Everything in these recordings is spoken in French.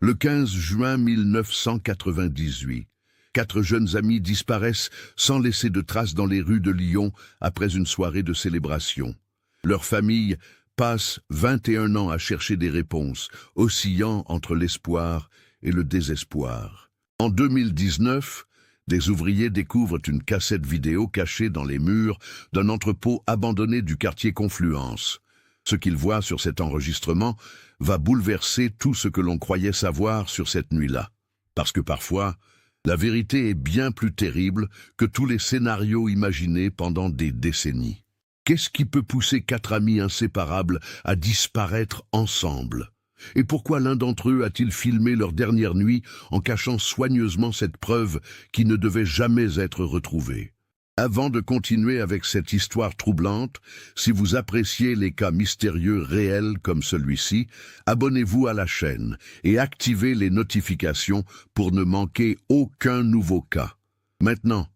Le 15 juin 1998, 4 jeunes amis disparaissent sans laisser de traces dans les rues de Lyon après une soirée de célébration. Leur famille passe 21 ans à chercher des réponses, oscillant entre l'espoir et le désespoir. En 2019, des ouvriers découvrent une cassette vidéo cachée dans les murs d'un entrepôt abandonné du quartier Confluence. Ce qu'ils voient sur cet enregistrement va bouleverser tout ce que l'on croyait savoir sur cette nuit-là. Parce que parfois, la vérité est bien plus terrible que tous les scénarios imaginés pendant des décennies. Qu'est-ce qui peut pousser 4 amis inséparables à disparaître ensemble? Et pourquoi l'un d'entre eux a-t-il filmé leur dernière nuit en cachant soigneusement cette preuve qui ne devait jamais être retrouvée? Avant de continuer avec cette histoire troublante, si vous appréciez les cas mystérieux réels comme celui-ci, abonnez-vous à la chaîne et activez les notifications pour ne manquer aucun nouveau cas. Maintenant,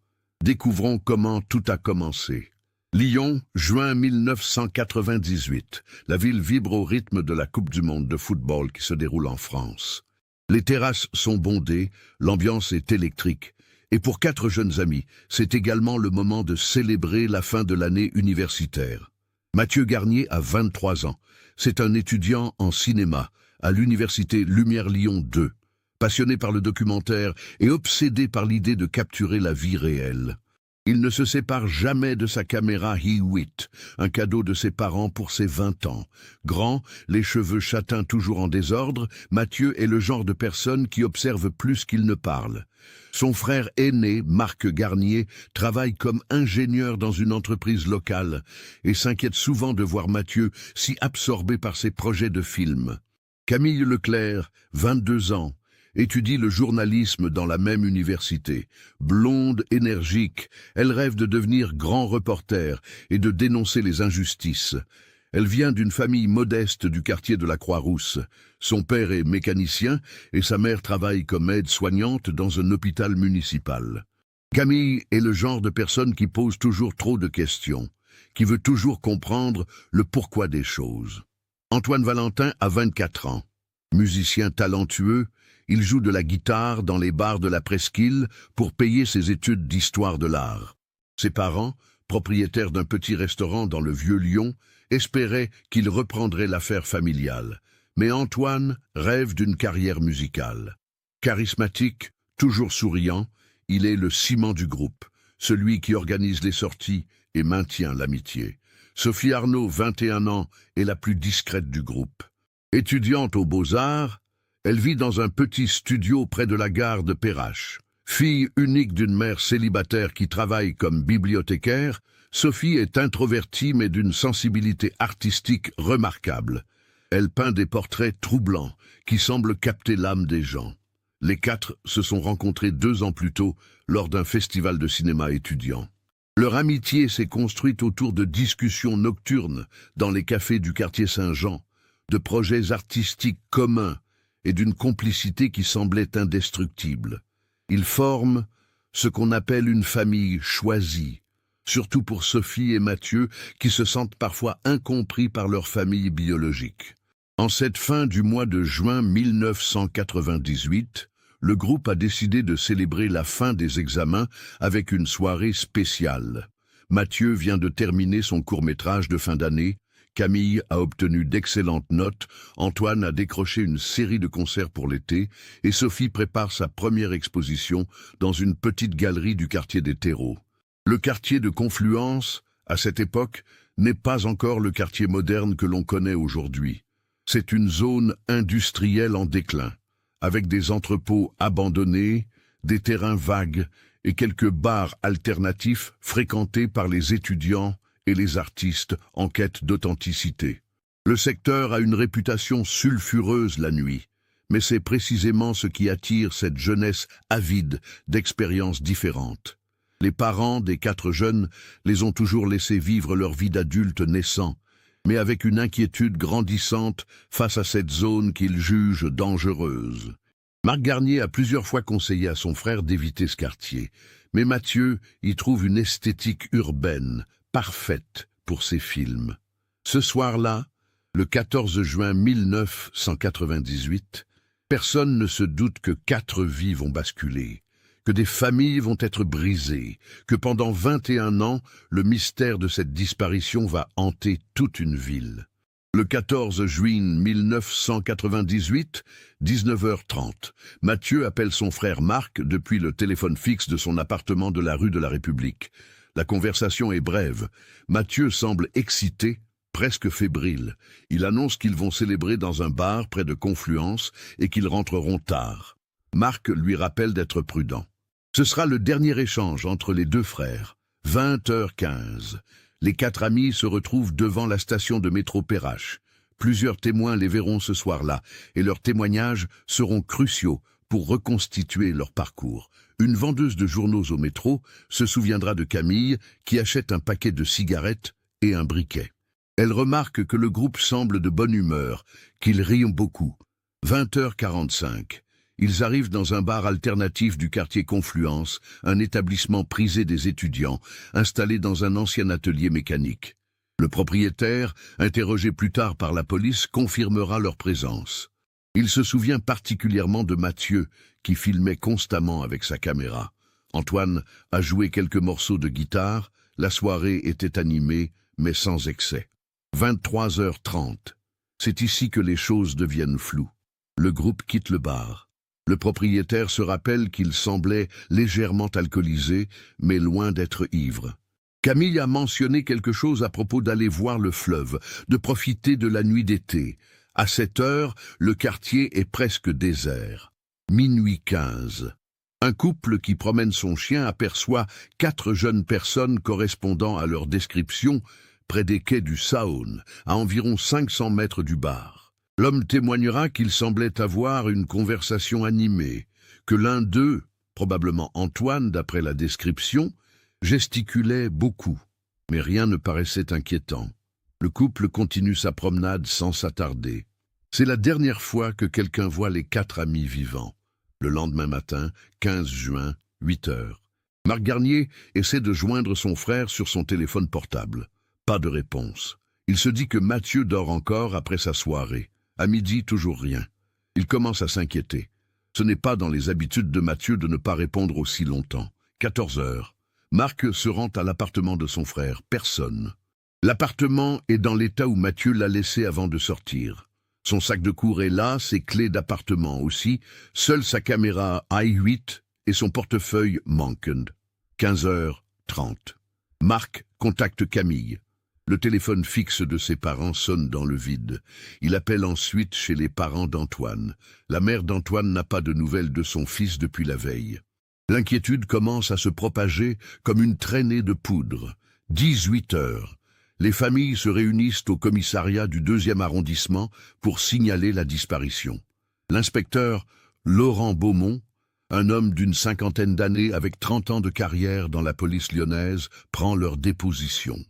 découvrons comment tout a commencé. Lyon, juin 1998. La ville vibre au rythme de la Coupe du Monde de football qui se déroule en France. Les terrasses sont bondées, l'ambiance est électrique. Et pour 4 jeunes amis, c'est également le moment de célébrer la fin de l'année universitaire. Mathieu Garnier a 23 ans. C'est un étudiant en cinéma à l'université Lumière Lyon 2. Passionné par le documentaire et obsédé par l'idée de capturer la vie réelle. Il ne se sépare jamais de sa caméra He8, un cadeau de ses parents pour ses 20 ans. Grand, les cheveux châtains toujours en désordre, Mathieu est le genre de personne qui observe plus qu'il ne parle. Son frère aîné, Marc Garnier, travaille comme ingénieur dans une entreprise locale et s'inquiète souvent de voir Mathieu si absorbé par ses projets de film. Camille Leclerc, 22 ans, étudie le journalisme dans la même université. Blonde, énergique, elle rêve de devenir grand reporter et de dénoncer les injustices. Elle vient d'une famille modeste du quartier de la Croix-Rousse. Son père est mécanicien et sa mère travaille comme aide-soignante dans un hôpital municipal. Camille est le genre de personne qui pose toujours trop de questions, qui veut toujours comprendre le pourquoi des choses. Antoine Valentin a 24 ans. Musicien talentueux, il joue de la guitare dans les bars de la Presqu'île pour payer ses études d'histoire de l'art. Ses parents, propriétaires d'un petit restaurant dans le vieux Lyon, espéraient qu'il reprendrait l'affaire familiale. Mais Antoine rêve d'une carrière musicale. Charismatique, toujours souriant, il est le ciment du groupe, celui qui organise les sorties et maintient l'amitié. Sophie Arnaud, 21 ans, est la plus discrète du groupe. Étudiante aux Beaux-Arts, elle vit dans un petit studio près de la gare de Perrache. Fille unique d'une mère célibataire qui travaille comme bibliothécaire, Sophie est introvertie mais d'une sensibilité artistique remarquable. Elle peint des portraits troublants qui semblent capter l'âme des gens. Les 4 se sont rencontrés 2 ans plus tôt lors d'un festival de cinéma étudiant. Leur amitié s'est construite autour de discussions nocturnes dans les cafés du quartier Saint-Jean, de projets artistiques communs et d'une complicité qui semblait indestructible. Ils forment ce qu'on appelle une famille choisie, surtout pour Sophie et Mathieu qui se sentent parfois incompris par leur famille biologique. En cette fin du mois de juin 1998, le groupe a décidé de célébrer la fin des examens avec une soirée spéciale. Mathieu vient de terminer son court-métrage de fin d'année, Camille a obtenu d'excellentes notes, Antoine a décroché une série de concerts pour l'été et Sophie prépare sa première exposition dans une petite galerie du quartier des Terreaux. Le quartier de Confluence, à cette époque, n'est pas encore le quartier moderne que l'on connaît aujourd'hui. C'est une zone industrielle en déclin, avec des entrepôts abandonnés, des terrains vagues et quelques bars alternatifs fréquentés par les étudiants et les artistes en quête d'authenticité. Le secteur a une réputation sulfureuse la nuit, mais c'est précisément ce qui attire cette jeunesse avide d'expériences différentes. Les parents des 4 jeunes les ont toujours laissés vivre leur vie d'adultes naissants, mais avec une inquiétude grandissante face à cette zone qu'ils jugent dangereuse. Marc Garnier a plusieurs fois conseillé à son frère d'éviter ce quartier, mais Mathieu y trouve une esthétique urbaine, parfaite pour ses films. Ce soir-là, le 14 juin 1998, Personne ne se doute que 4 vies vont basculer, que des familles vont être brisées, que pendant 21 ans, le mystère de cette disparition va hanter toute une ville. Le 14 juin 1998, 19h30, Mathieu appelle son frère Marc depuis le téléphone fixe de son appartement de la rue de la République. La conversation est brève. Mathieu semble excité, presque fébrile. Il annonce qu'ils vont célébrer dans un bar près de Confluence et qu'ils rentreront tard. Marc lui rappelle d'être prudent. Ce sera le dernier échange entre les deux frères. 20h15. Les 4 amis se retrouvent devant la station de métro Perrache. Plusieurs témoins les verront ce soir-là et leurs témoignages seront cruciaux pour reconstituer leur parcours. Une vendeuse de journaux au métro se souviendra de Camille qui achète un paquet de cigarettes et un briquet. Elle remarque que le groupe semble de bonne humeur, qu'ils rient beaucoup. 20h45. Ils arrivent dans un bar alternatif du quartier Confluence, un établissement prisé des étudiants, installé dans un ancien atelier mécanique. Le propriétaire, interrogé plus tard par la police, confirmera leur présence. Il se souvient particulièrement de Mathieu, qui filmait constamment avec sa caméra. Antoine a joué quelques morceaux de guitare, la soirée était animée, mais sans excès. 23h30. C'est ici que les choses deviennent floues. Le groupe quitte le bar. Le propriétaire se rappelle qu'il semblait légèrement alcoolisé, mais loin d'être ivre. Camille a mentionné quelque chose à propos d'aller voir le fleuve, de profiter de la nuit d'été. À cette heure, le quartier est presque désert. Minuit 15. Un couple qui promène son chien aperçoit 4 jeunes personnes correspondant à leur description près des quais du Saône, à environ 500 mètres du bar. L'homme témoignera qu'il semblait avoir une conversation animée, que l'un d'eux, probablement Antoine d'après la description, gesticulait beaucoup, mais rien ne paraissait inquiétant. Le couple continue sa promenade sans s'attarder. C'est la dernière fois que quelqu'un voit les 4 amis vivants. Le lendemain matin, 15 juin, 8h. Marc Garnier essaie de joindre son frère sur son téléphone portable. Pas de réponse. Il se dit que Mathieu dort encore après sa soirée. À midi, toujours rien. Il commence à s'inquiéter. Ce n'est pas dans les habitudes de Mathieu de ne pas répondre aussi longtemps. 14h. Marc se rend à l'appartement de son frère. Personne. L'appartement est dans l'état où Mathieu l'a laissé avant de sortir. Son sac de cours est là, ses clés d'appartement aussi, seule sa caméra i8 et son portefeuille manquent. 15h30. Marc contacte Camille. Le téléphone fixe de ses parents sonne dans le vide. Il appelle ensuite chez les parents d'Antoine. La mère d'Antoine n'a pas de nouvelles de son fils depuis la veille. L'inquiétude commence à se propager comme une traînée de poudre. 18h. Les familles se réunissent au commissariat du 2e arrondissement pour signaler la disparition. L'inspecteur Laurent Beaumont, un homme d'une 50aine d'années avec 30 ans de carrière dans la police lyonnaise, prend leur déposition.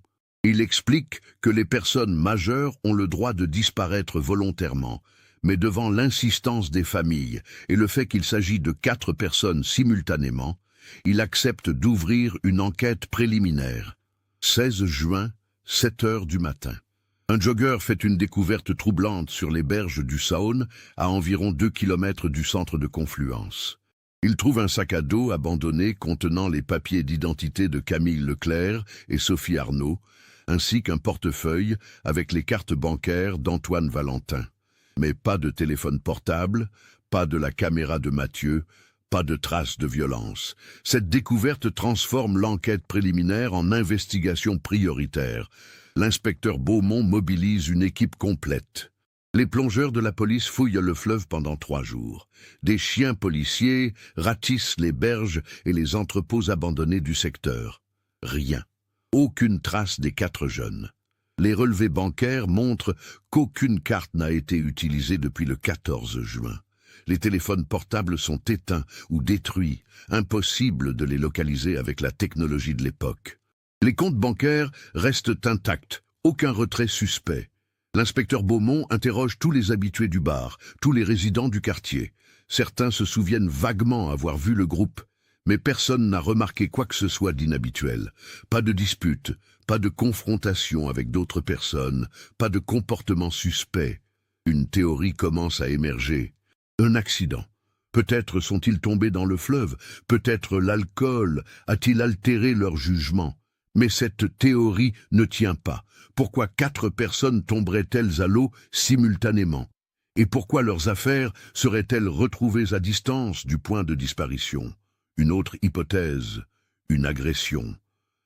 Il explique que les personnes majeures ont le droit de disparaître volontairement, mais devant l'insistance des familles et le fait qu'il s'agit de 4 personnes simultanément, il accepte d'ouvrir une enquête préliminaire. 16 juin, 7h du matin. Un jogger fait une découverte troublante sur les berges du Saône, à environ 2 km du centre de Confluence. Il trouve un sac à dos abandonné contenant les papiers d'identité de Camille Leclerc et Sophie Arnaud, ainsi qu'un portefeuille avec les cartes bancaires d'Antoine Valentin. Mais pas de téléphone portable, pas de la caméra de Mathieu, pas de traces de violence. Cette découverte transforme l'enquête préliminaire en investigation prioritaire. L'inspecteur Beaumont mobilise une équipe complète. Les plongeurs de la police fouillent le fleuve pendant 3 jours. Des chiens policiers ratissent les berges et les entrepôts abandonnés du secteur. Rien. Aucune trace des 4 jeunes. Les relevés bancaires montrent qu'aucune carte n'a été utilisée depuis le 14 juin. Les téléphones portables sont éteints ou détruits. Impossible de les localiser avec la technologie de l'époque. Les comptes bancaires restent intacts. Aucun retrait suspect. L'inspecteur Beaumont interroge tous les habitués du bar, tous les résidents du quartier. Certains se souviennent vaguement avoir vu le groupe, mais personne n'a remarqué quoi que ce soit d'inhabituel. Pas de dispute, pas de confrontation avec d'autres personnes, pas de comportement suspect. Une théorie commence à émerger. Un accident. Peut-être sont-ils tombés dans le fleuve, peut-être l'alcool a-t-il altéré leur jugement. Mais cette théorie ne tient pas. Pourquoi 4 personnes tomberaient-elles à l'eau simultanément? Et pourquoi leurs affaires seraient-elles retrouvées à distance du point de disparition? Une autre hypothèse, une agression.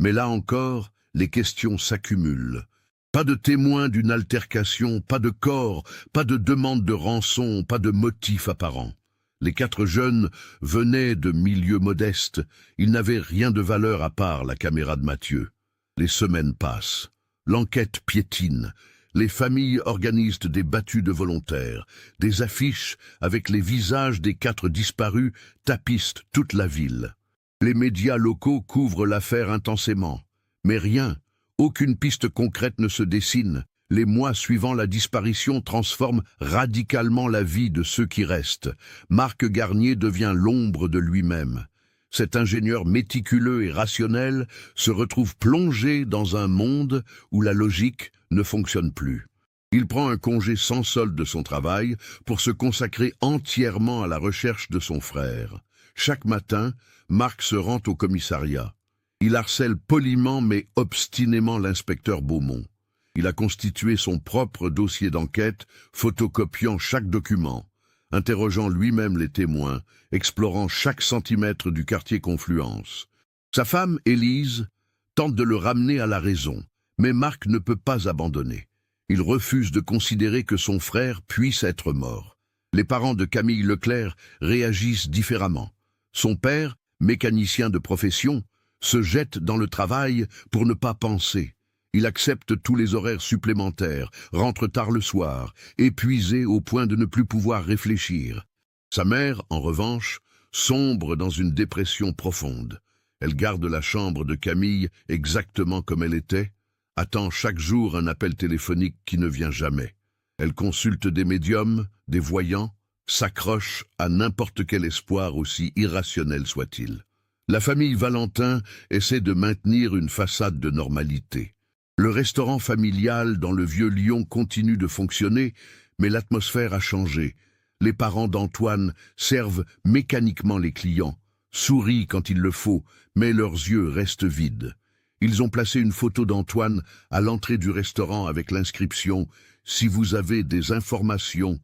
Mais là encore, les questions s'accumulent. Pas de témoins d'une altercation, pas de corps, pas de demande de rançon, pas de motif apparent. Les 4 jeunes venaient de milieux modestes, ils n'avaient rien de valeur à part la caméra de Mathieu. Les semaines passent, l'enquête piétine, les familles organisent des battues de volontaires, des affiches avec les visages des 4 disparus tapissent toute la ville. Les médias locaux couvrent l'affaire intensément, mais rien. Aucune piste concrète ne se dessine. Les mois suivant la disparition transforment radicalement la vie de ceux qui restent. Marc Garnier devient l'ombre de lui-même. Cet ingénieur méticuleux et rationnel se retrouve plongé dans un monde où la logique ne fonctionne plus. Il prend un congé sans solde de son travail pour se consacrer entièrement à la recherche de son frère. Chaque matin, Marc se rend au commissariat. Il harcèle poliment mais obstinément l'inspecteur Beaumont. Il a constitué son propre dossier d'enquête, photocopiant chaque document, interrogeant lui-même les témoins, explorant chaque centimètre du quartier Confluence. Sa femme, Élise, tente de le ramener à la raison, mais Marc ne peut pas abandonner. Il refuse de considérer que son frère puisse être mort. Les parents de Camille Leclerc réagissent différemment. Son père, mécanicien de profession, se jette dans le travail pour ne pas penser. Il accepte tous les horaires supplémentaires, rentre tard le soir, épuisé au point de ne plus pouvoir réfléchir. Sa mère, en revanche, sombre dans une dépression profonde. Elle garde la chambre de Camille exactement comme elle était, attend chaque jour un appel téléphonique qui ne vient jamais. Elle consulte des médiums, des voyants, s'accroche à n'importe quel espoir aussi irrationnel soit-il. La famille Valentin essaie de maintenir une façade de normalité. Le restaurant familial dans le vieux Lyon continue de fonctionner, mais l'atmosphère a changé. Les parents d'Antoine servent mécaniquement les clients, sourient quand il le faut, mais leurs yeux restent vides. Ils ont placé une photo d'Antoine à l'entrée du restaurant avec l'inscription « Si vous avez des informations ».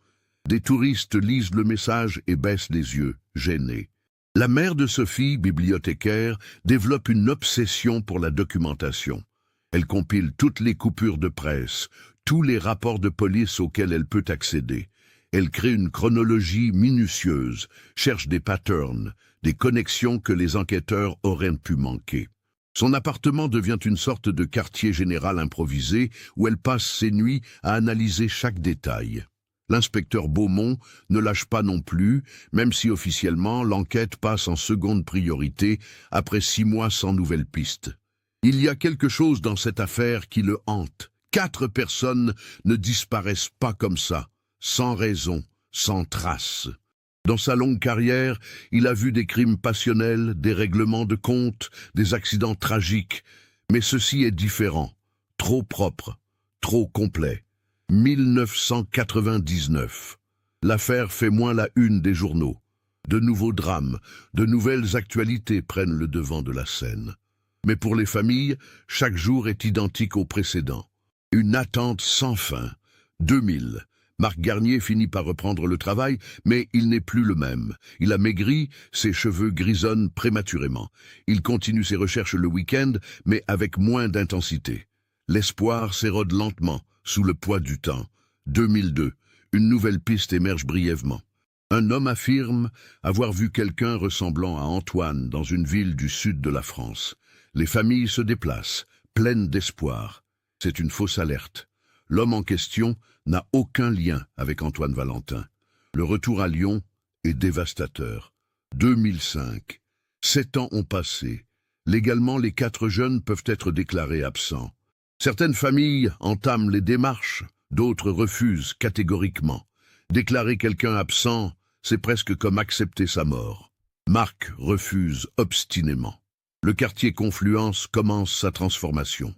Des touristes lisent le message et baissent les yeux, gênés. La mère de Sophie, bibliothécaire, développe une obsession pour la documentation. Elle compile toutes les coupures de presse, tous les rapports de police auxquels elle peut accéder. Elle crée une chronologie minutieuse, cherche des patterns, des connexions que les enquêteurs auraient pu manquer. Son appartement devient une sorte de quartier général improvisé où elle passe ses nuits à analyser chaque détail. L'inspecteur Beaumont ne lâche pas non plus, même si officiellement l'enquête passe en seconde priorité après 6 mois sans nouvelles pistes. Il y a quelque chose dans cette affaire qui le hante. 4 personnes ne disparaissent pas comme ça, sans raison, sans trace. Dans sa longue carrière, il a vu des crimes passionnels, des règlements de comptes, des accidents tragiques. Mais ceci est différent, trop propre, trop complet. 1999. L'affaire fait moins la une des journaux. De nouveaux drames, de nouvelles actualités prennent le devant de la scène. Mais pour les familles, chaque jour est identique au précédent. Une attente sans fin. 2000. Marc Garnier finit par reprendre le travail, mais il n'est plus le même. Il a maigri, ses cheveux grisonnent prématurément. Il continue ses recherches le week-end, mais avec moins d'intensité. L'espoir s'érode lentement, sous le poids du temps. 2002. Une nouvelle piste émerge brièvement. Un homme affirme avoir vu quelqu'un ressemblant à Antoine dans une ville du sud de la France. Les familles se déplacent, pleines d'espoir. C'est une fausse alerte. L'homme en question n'a aucun lien avec Antoine Valentin. Le retour à Lyon est dévastateur. 2005. 7 ans ont passé. Légalement, les 4 jeunes peuvent être déclarés absents. Certaines familles entament les démarches, d'autres refusent catégoriquement. Déclarer quelqu'un absent, c'est presque comme accepter sa mort. Marc refuse obstinément. Le quartier Confluence commence sa transformation.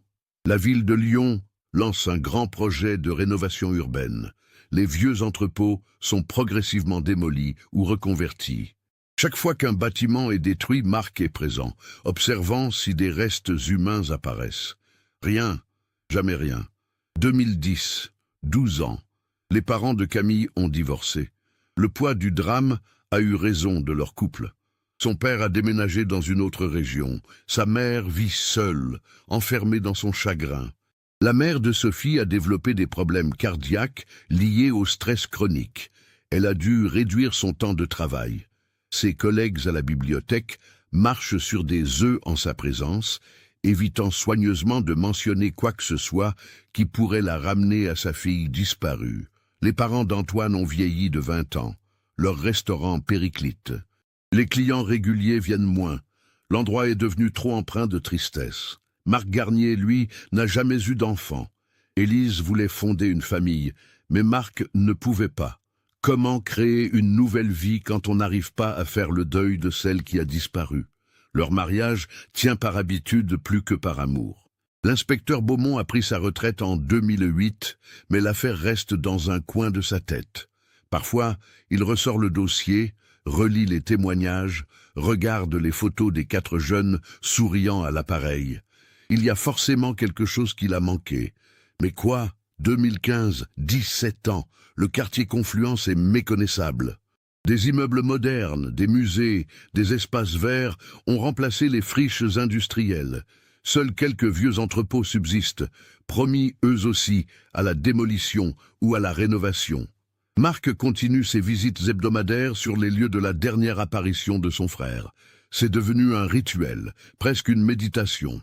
La ville de Lyon lance un grand projet de rénovation urbaine. les vieux entrepôts sont progressivement démolis ou reconvertis. Chaque fois qu'un bâtiment est détruit, Marc est présent, observant si des restes humains apparaissent. Rien, jamais rien. 2010, 12 ans. Les parents de Camille ont divorcé. Le poids du drame a eu raison de leur couple. Son père a déménagé dans une autre région. Sa mère vit seule, enfermée dans son chagrin. La mère de Sophie a développé des problèmes cardiaques liés au stress chronique. Elle a dû réduire son temps de travail. Ses collègues à la bibliothèque marchent sur des œufs en sa présence, évitant soigneusement de mentionner quoi que ce soit qui pourrait la ramener à sa fille disparue. Les parents d'Antoine ont vieilli de 20 ans. Leur restaurant périclite. Les clients réguliers viennent moins. L'endroit est devenu trop empreint de tristesse. Marc Garnier, lui, n'a jamais eu d'enfant. Élise voulait fonder une famille, mais Marc ne pouvait pas. Comment créer une nouvelle vie quand on n'arrive pas à faire le deuil de celle qui a disparu? Leur mariage tient par habitude plus que par amour. L'inspecteur Beaumont a pris sa retraite en 2008, mais l'affaire reste dans un coin de sa tête. Parfois, il ressort le dossier, relit les témoignages, regarde les photos des 4 jeunes souriant à l'appareil. Il y a forcément quelque chose qu'il a manqué. Mais quoi? 2015, 17 ans, le quartier Confluence est méconnaissable. Des immeubles modernes, des musées, des espaces verts ont remplacé les friches industrielles. Seuls quelques vieux entrepôts subsistent, promis eux aussi à la démolition ou à la rénovation. Marc continue ses visites hebdomadaires sur les lieux de la dernière apparition de son frère. C'est devenu un rituel, presque une méditation.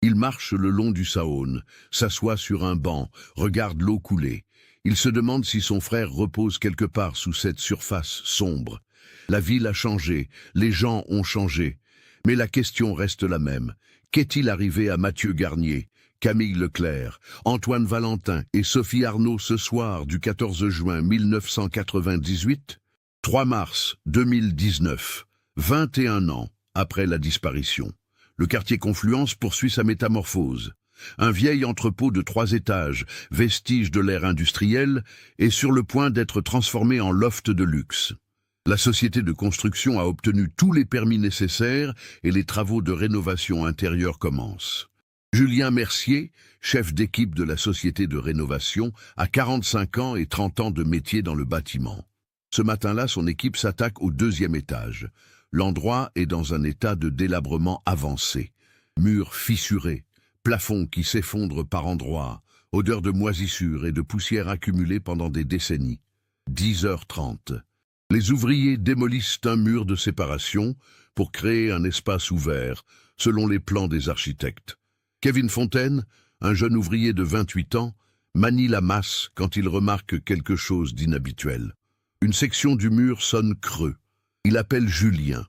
Il marche le long du Saône, s'assoit sur un banc, regarde l'eau couler. Il se demande si son frère repose quelque part sous cette surface sombre. La ville a changé, les gens ont changé. Mais la question reste la même. Qu'est-il arrivé à Mathieu Garnier, Camille Leclerc, Antoine Valentin et Sophie Arnaud ce soir du 14 juin 1998? 3 mars 2019, 21 ans après la disparition. Le quartier Confluence poursuit sa métamorphose. Un vieil entrepôt de 3 étages, vestige de l'ère industrielle, est sur le point d'être transformé en loft de luxe. La société de construction a obtenu tous les permis nécessaires et les travaux de rénovation intérieure commencent. Julien Mercier, chef d'équipe de la société de rénovation, a 45 ans et 30 ans de métier dans le bâtiment. Ce matin-là, son équipe s'attaque au 2e étage. L'endroit est dans un état de délabrement avancé. Murs fissurés, plafond qui s'effondre par endroits, odeur de moisissure et de poussière accumulée pendant des décennies. 10h30. Les ouvriers démolissent un mur de séparation pour créer un espace ouvert, selon les plans des architectes. Kevin Fontaine, un jeune ouvrier de 28 ans, manie la masse quand il remarque quelque chose d'inhabituel. Une section du mur sonne creux. Il appelle Julien.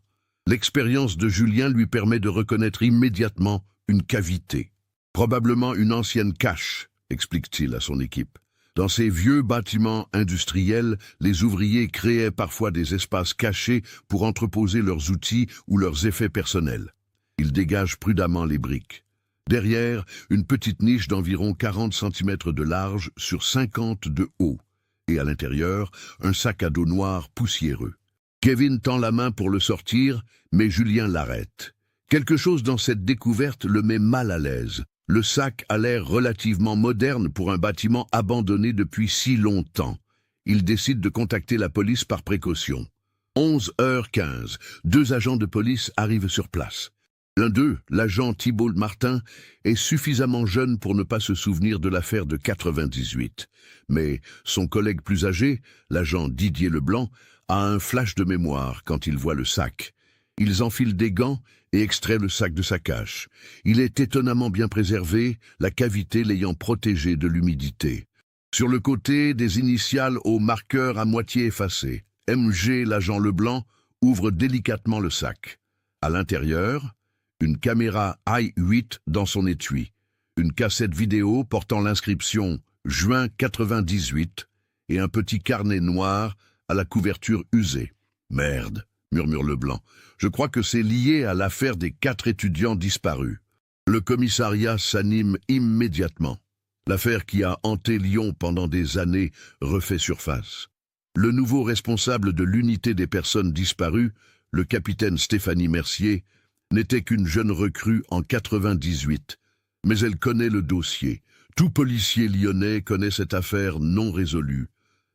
L'expérience de Julien lui permet de reconnaître immédiatement une cavité. Probablement une ancienne cache, explique-t-il à son équipe. Dans ces vieux bâtiments industriels, les ouvriers créaient parfois des espaces cachés pour entreposer leurs outils ou leurs effets personnels. Ils dégagent prudemment les briques. Derrière, une petite niche d'environ 40 cm de large sur 50 de haut. Et à l'intérieur, un sac à dos noir poussiéreux. Kevin tend la main pour le sortir, mais Julien l'arrête. Quelque chose dans cette découverte le met mal à l'aise. Le sac a l'air relativement moderne pour un bâtiment abandonné depuis si longtemps. Il décide de contacter la police par précaution. 11h15, 2 agents de police arrivent sur place. L'un d'eux, l'agent Thibault Martin, est suffisamment jeune pour ne pas se souvenir de l'affaire de 98. Mais son collègue plus âgé, l'agent Didier Leblanc, a un flash de mémoire quand il voit le sac. Ils enfilent des gants et extraient le sac de sa cache. Il est étonnamment bien préservé, la cavité l'ayant protégé de l'humidité. Sur le côté, des initiales au marqueur à moitié effacé. MG, l'agent Leblanc, ouvre délicatement le sac. À l'intérieur, une caméra i8 dans son étui, une cassette vidéo portant l'inscription « Juin 98 » et un petit carnet noir à la couverture usée. « Merde !» murmure Leblanc. « Je crois que c'est lié à l'affaire des 4 étudiants disparus. » Le commissariat s'anime immédiatement. L'affaire qui a hanté Lyon pendant des années refait surface. Le nouveau responsable de l'unité des personnes disparues, le capitaine Stéphanie Mercier, n'était qu'une jeune recrue en 98. Mais elle connaît le dossier. Tout policier lyonnais connaît cette affaire non résolue.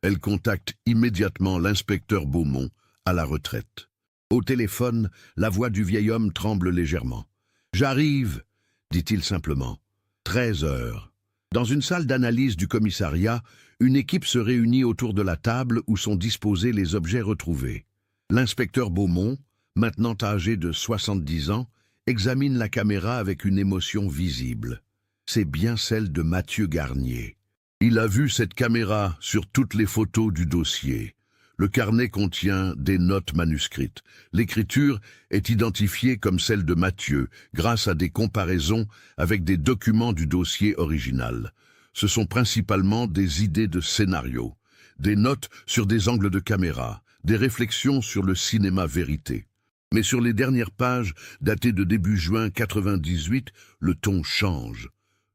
Elle contacte immédiatement l'inspecteur Beaumont, à la retraite. Au téléphone, la voix du vieil homme tremble légèrement. « J'arrive », dit-il simplement. 13 heures. Dans une salle d'analyse du commissariat, une équipe se réunit autour de la table où sont disposés les objets retrouvés. L'inspecteur Beaumont, maintenant âgé de 70 ans, examine la caméra avec une émotion visible. C'est bien celle de Mathieu Garnier. Il a vu cette caméra sur toutes les photos du dossier. Le carnet contient des notes manuscrites. L'écriture est identifiée comme celle de Mathieu, grâce à des comparaisons avec des documents du dossier original. Ce sont principalement des idées de scénario, des notes sur des angles de caméra, des réflexions sur le cinéma vérité. Mais sur les dernières pages, datées de début juin 98, le ton change.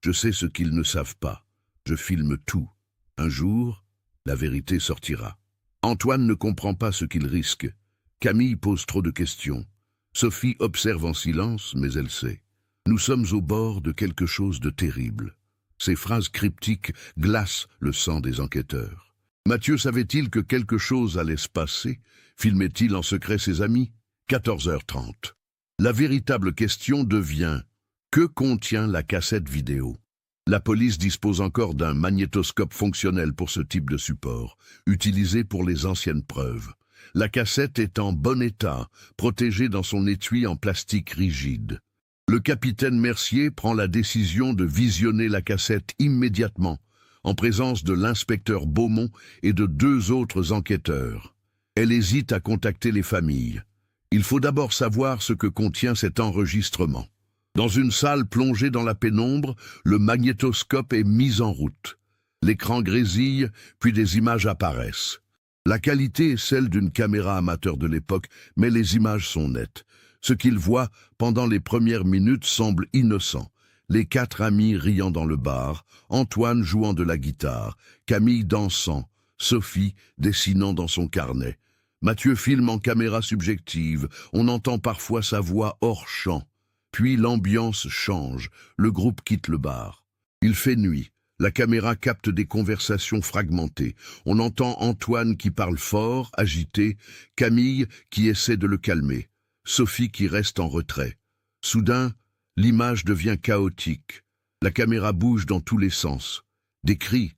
Je sais ce qu'ils ne savent pas. Je filme tout. Un jour, la vérité sortira. Antoine ne comprend pas ce qu'il risque. Camille pose trop de questions. Sophie observe en silence, mais elle sait. Nous sommes au bord de quelque chose de terrible. Ces phrases cryptiques glacent le sang des enquêteurs. Mathieu savait-il que quelque chose allait se passer? Filmait-il en secret ses amis? 14h30. La véritable question devient: que contient la cassette vidéo? La police dispose encore d'un magnétoscope fonctionnel pour ce type de support, utilisé pour les anciennes preuves. La cassette est en bon état, protégée dans son étui en plastique rigide. Le capitaine Mercier prend la décision de visionner la cassette immédiatement, en présence de l'inspecteur Beaumont et de 2 autres enquêteurs. Elle hésite à contacter les familles. Il faut d'abord savoir ce que contient cet enregistrement. Dans une salle plongée dans la pénombre, le magnétoscope est mis en route. L'écran grésille, puis des images apparaissent. La qualité est celle d'une caméra amateur de l'époque, mais les images sont nettes. Ce qu'il voit pendant les premières minutes semble innocent. Les 4 amis riant dans le bar, Antoine jouant de la guitare, Camille dansant, Sophie dessinant dans son carnet. Mathieu filme en caméra subjective, on entend parfois sa voix hors champ. Puis l'ambiance change, le groupe quitte le bar. Il fait nuit, la caméra capte des conversations fragmentées. On entend Antoine qui parle fort, agité, Camille qui essaie de le calmer, Sophie qui reste en retrait. Soudain, l'image devient chaotique. La caméra bouge dans tous les sens. Des cris,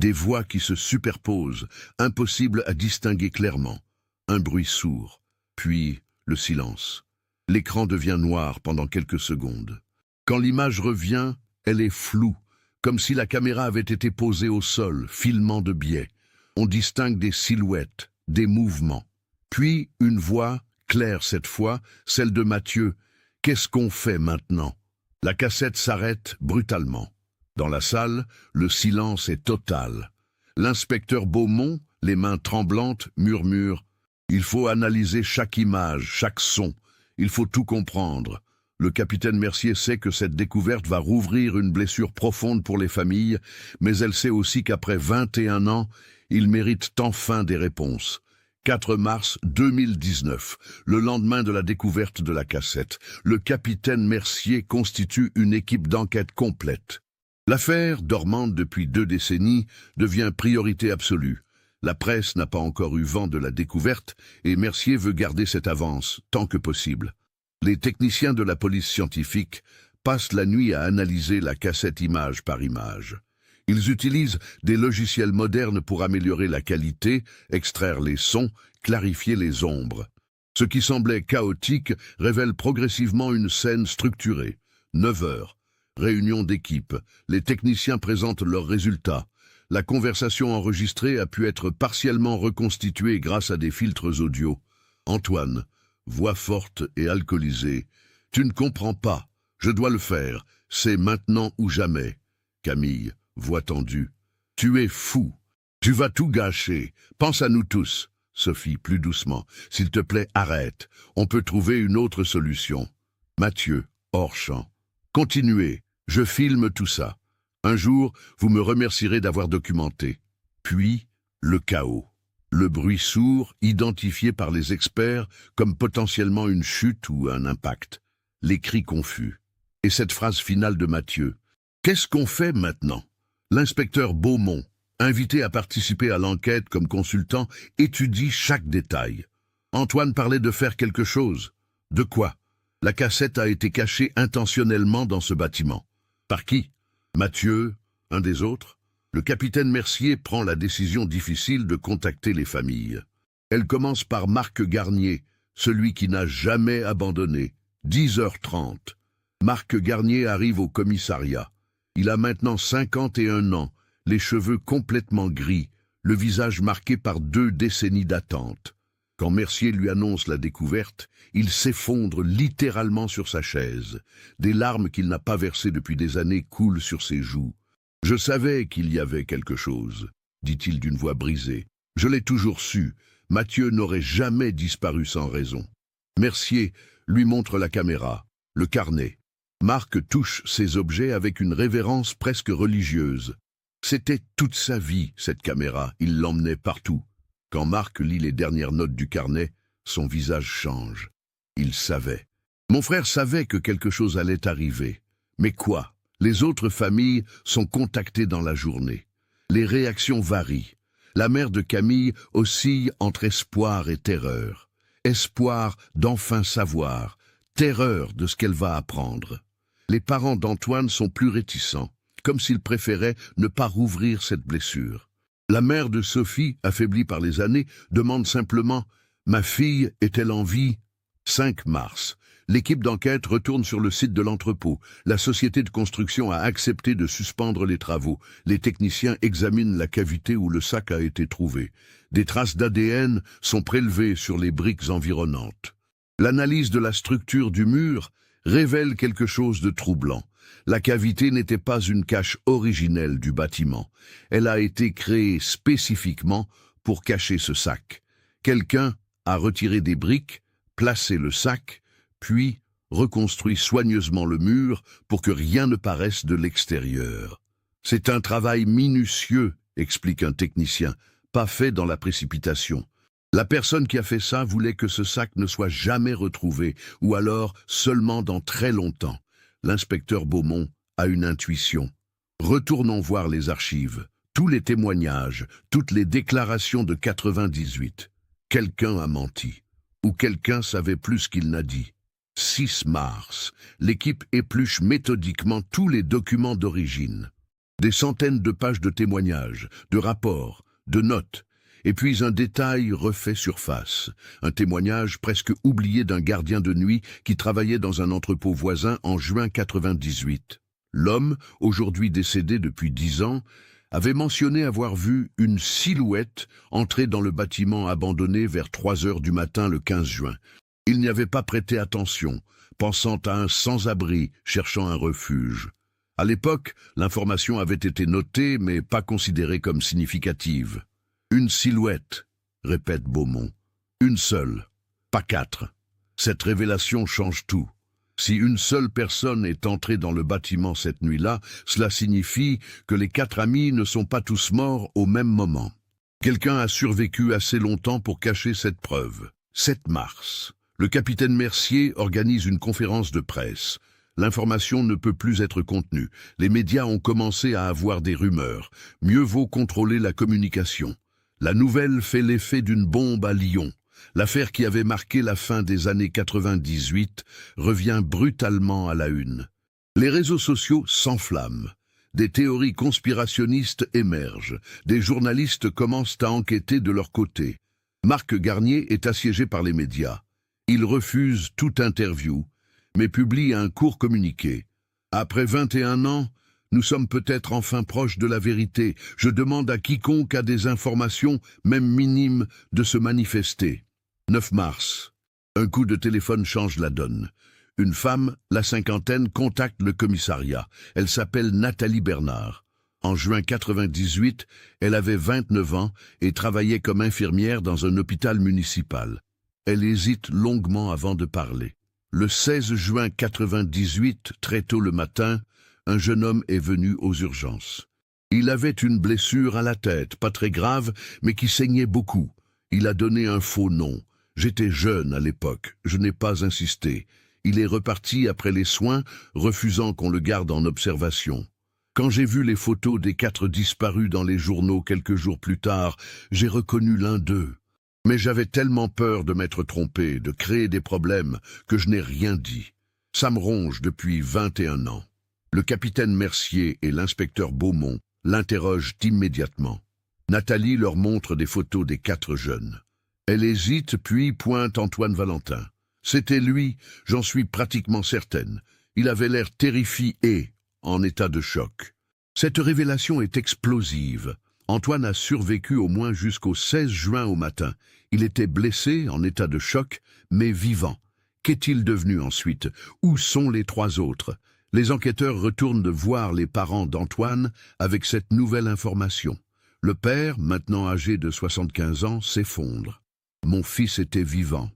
des voix qui se superposent, impossible à distinguer clairement. Un bruit sourd, puis le silence. L'écran devient noir pendant quelques secondes. Quand l'image revient, elle est floue, comme si la caméra avait été posée au sol, filmant de biais. On distingue des silhouettes, des mouvements. Puis une voix, claire cette fois, celle de Mathieu. « Qu'est-ce qu'on fait maintenant ?» La cassette s'arrête brutalement. Dans la salle, le silence est total. L'inspecteur Beaumont, les mains tremblantes, murmure « Il faut analyser chaque image, chaque son. Il faut tout comprendre. » Le capitaine Mercier sait que cette découverte va rouvrir une blessure profonde pour les familles, mais elle sait aussi qu'après 21 ans, ils méritent enfin des réponses. 4 mars 2019, le lendemain de la découverte de la cassette, le capitaine Mercier constitue une équipe d'enquête complète. L'affaire, dormante depuis 2 décennies, devient priorité absolue. La presse n'a pas encore eu vent de la découverte et Mercier veut garder cette avance tant que possible. Les techniciens de la police scientifique passent la nuit à analyser la cassette image par image. Ils utilisent des logiciels modernes pour améliorer la qualité, extraire les sons, clarifier les ombres. Ce qui semblait chaotique révèle progressivement une scène structurée. 9 heures. Réunion d'équipe. Les techniciens présentent leurs résultats. La conversation enregistrée a pu être partiellement reconstituée grâce à des filtres audio. Antoine, voix forte et alcoolisée. « Tu ne comprends pas. Je dois le faire. C'est maintenant ou jamais. » Camille, voix tendue. « Tu es fou. Tu vas tout gâcher. Pense à nous tous. » Sophie, plus doucement. « S'il te plaît, arrête. On peut trouver une autre solution. » Mathieu, hors champ. « Continuez. Je filme tout ça. » Un jour, vous me remercierez d'avoir documenté. Puis, le chaos. Le bruit sourd, identifié par les experts comme potentiellement une chute ou un impact. Les cris confus. Et cette phrase finale de Mathieu. Qu'est-ce qu'on fait maintenant? L'inspecteur Beaumont, invité à participer à l'enquête comme consultant, étudie chaque détail. Antoine parlait de faire quelque chose. De quoi? La cassette a été cachée intentionnellement dans ce bâtiment. Par qui? Mathieu, un des autres? Le capitaine Mercier prend la décision difficile de contacter les familles. Elle commence par Marc Garnier, celui qui n'a jamais abandonné. 10h30. Marc Garnier arrive au commissariat. Il a maintenant 51 ans, les cheveux complètement gris, le visage marqué par 2 décennies d'attente. Quand Mercier lui annonce la découverte, il s'effondre littéralement sur sa chaise. Des larmes qu'il n'a pas versées depuis des années coulent sur ses joues. « Je savais qu'il y avait quelque chose », dit-il d'une voix brisée. « Je l'ai toujours su. Mathieu n'aurait jamais disparu sans raison. » Mercier lui montre la caméra, le carnet. Marc touche ces objets avec une révérence presque religieuse. C'était toute sa vie, cette caméra. Il l'emmenait partout. Quand Marc lit les dernières notes du carnet, son visage change. Il savait. Mon frère savait que quelque chose allait arriver. Mais quoi? Les autres familles sont contactées dans la journée. Les réactions varient. La mère de Camille oscille entre espoir et terreur. Espoir d'enfin savoir, terreur de ce qu'elle va apprendre. Les parents d'Antoine sont plus réticents, comme s'ils préféraient ne pas rouvrir cette blessure. La mère de Sophie, affaiblie par les années, demande simplement « Ma fille est-elle en vie ?» 5 mars. L'équipe d'enquête retourne sur le site de l'entrepôt. La société de construction a accepté de suspendre les travaux. Les techniciens examinent la cavité où le sac a été trouvé. Des traces d'ADN sont prélevées sur les briques environnantes. L'analyse de la structure du mur révèle quelque chose de troublant. La cavité n'était pas une cache originelle du bâtiment. Elle a été créée spécifiquement pour cacher ce sac. Quelqu'un a retiré des briques, placé le sac, puis reconstruit soigneusement le mur pour que rien ne paraisse de l'extérieur. C'est un travail minutieux, explique un technicien, pas fait dans la précipitation. La personne qui a fait ça voulait que ce sac ne soit jamais retrouvé, ou alors seulement dans très longtemps. L'inspecteur Beaumont a une intuition. Retournons voir les archives, tous les témoignages, toutes les déclarations de 98. Quelqu'un a menti, ou quelqu'un savait plus qu'il n'a dit. 6 mars, l'équipe épluche méthodiquement tous les documents d'origine. Des centaines de pages de témoignages, de rapports, de notes, et puis un détail refait surface. Un témoignage presque oublié d'un gardien de nuit qui travaillait dans un entrepôt voisin en juin 98. L'homme, aujourd'hui décédé depuis 10 ans, avait mentionné avoir vu une silhouette entrer dans le bâtiment abandonné vers 3 heures du matin le 15 juin. Il n'y avait pas prêté attention, pensant à un sans-abri cherchant un refuge. À l'époque, l'information avait été notée mais pas considérée comme significative. Une silhouette, répète Beaumont. Une seule, pas 4. Cette révélation change tout. Si une seule personne est entrée dans le bâtiment cette nuit-là, cela signifie que les 4 amis ne sont pas tous morts au même moment. Quelqu'un a survécu assez longtemps pour cacher cette preuve. 7 mars. Le capitaine Mercier organise une conférence de presse. L'information ne peut plus être contenue. Les médias ont commencé à avoir des rumeurs. Mieux vaut contrôler la communication. La nouvelle fait l'effet d'une bombe à Lyon. L'affaire qui avait marqué la fin des années 98 revient brutalement à la une. Les réseaux sociaux s'enflamment. Des théories conspirationnistes émergent. Des journalistes commencent à enquêter de leur côté. Marc Garnier est assiégé par les médias. Il refuse toute interview, mais publie un court communiqué. Après 21 ans, nous sommes peut-être enfin proches de la vérité. Je demande à quiconque a des informations, même minimes, de se manifester. 9 mars. Un coup de téléphone change la donne. Une femme, la cinquantaine, contacte le commissariat. Elle s'appelle Nathalie Bernard. En juin 98, elle avait 29 ans et travaillait comme infirmière dans un hôpital municipal. Elle hésite longuement avant de parler. Le 16 juin 98, très tôt le matin, un jeune homme est venu aux urgences. Il avait une blessure à la tête, pas très grave, mais qui saignait beaucoup. Il a donné un faux nom. J'étais jeune à l'époque, je n'ai pas insisté. Il est reparti après les soins, refusant qu'on le garde en observation. Quand j'ai vu les photos des 4 disparus dans les journaux quelques jours plus tard, j'ai reconnu l'un d'eux. Mais j'avais tellement peur de m'être trompé, de créer des problèmes, que je n'ai rien dit. Ça me ronge depuis 21 ans. Le capitaine Mercier et l'inspecteur Beaumont l'interrogent immédiatement. Nathalie leur montre des photos des 4 jeunes. Elle hésite puis pointe Antoine Valentin. C'était lui, j'en suis pratiquement certaine. Il avait l'air terrifié et en état de choc. Cette révélation est explosive. Antoine a survécu au moins jusqu'au 16 juin au matin. Il était blessé, en état de choc, mais vivant. Qu'est-il devenu ensuite? Où sont les 3 autres? Les enquêteurs retournent voir les parents d'Antoine avec cette nouvelle information. Le père, maintenant âgé de 75 ans, s'effondre. Mon fils était vivant.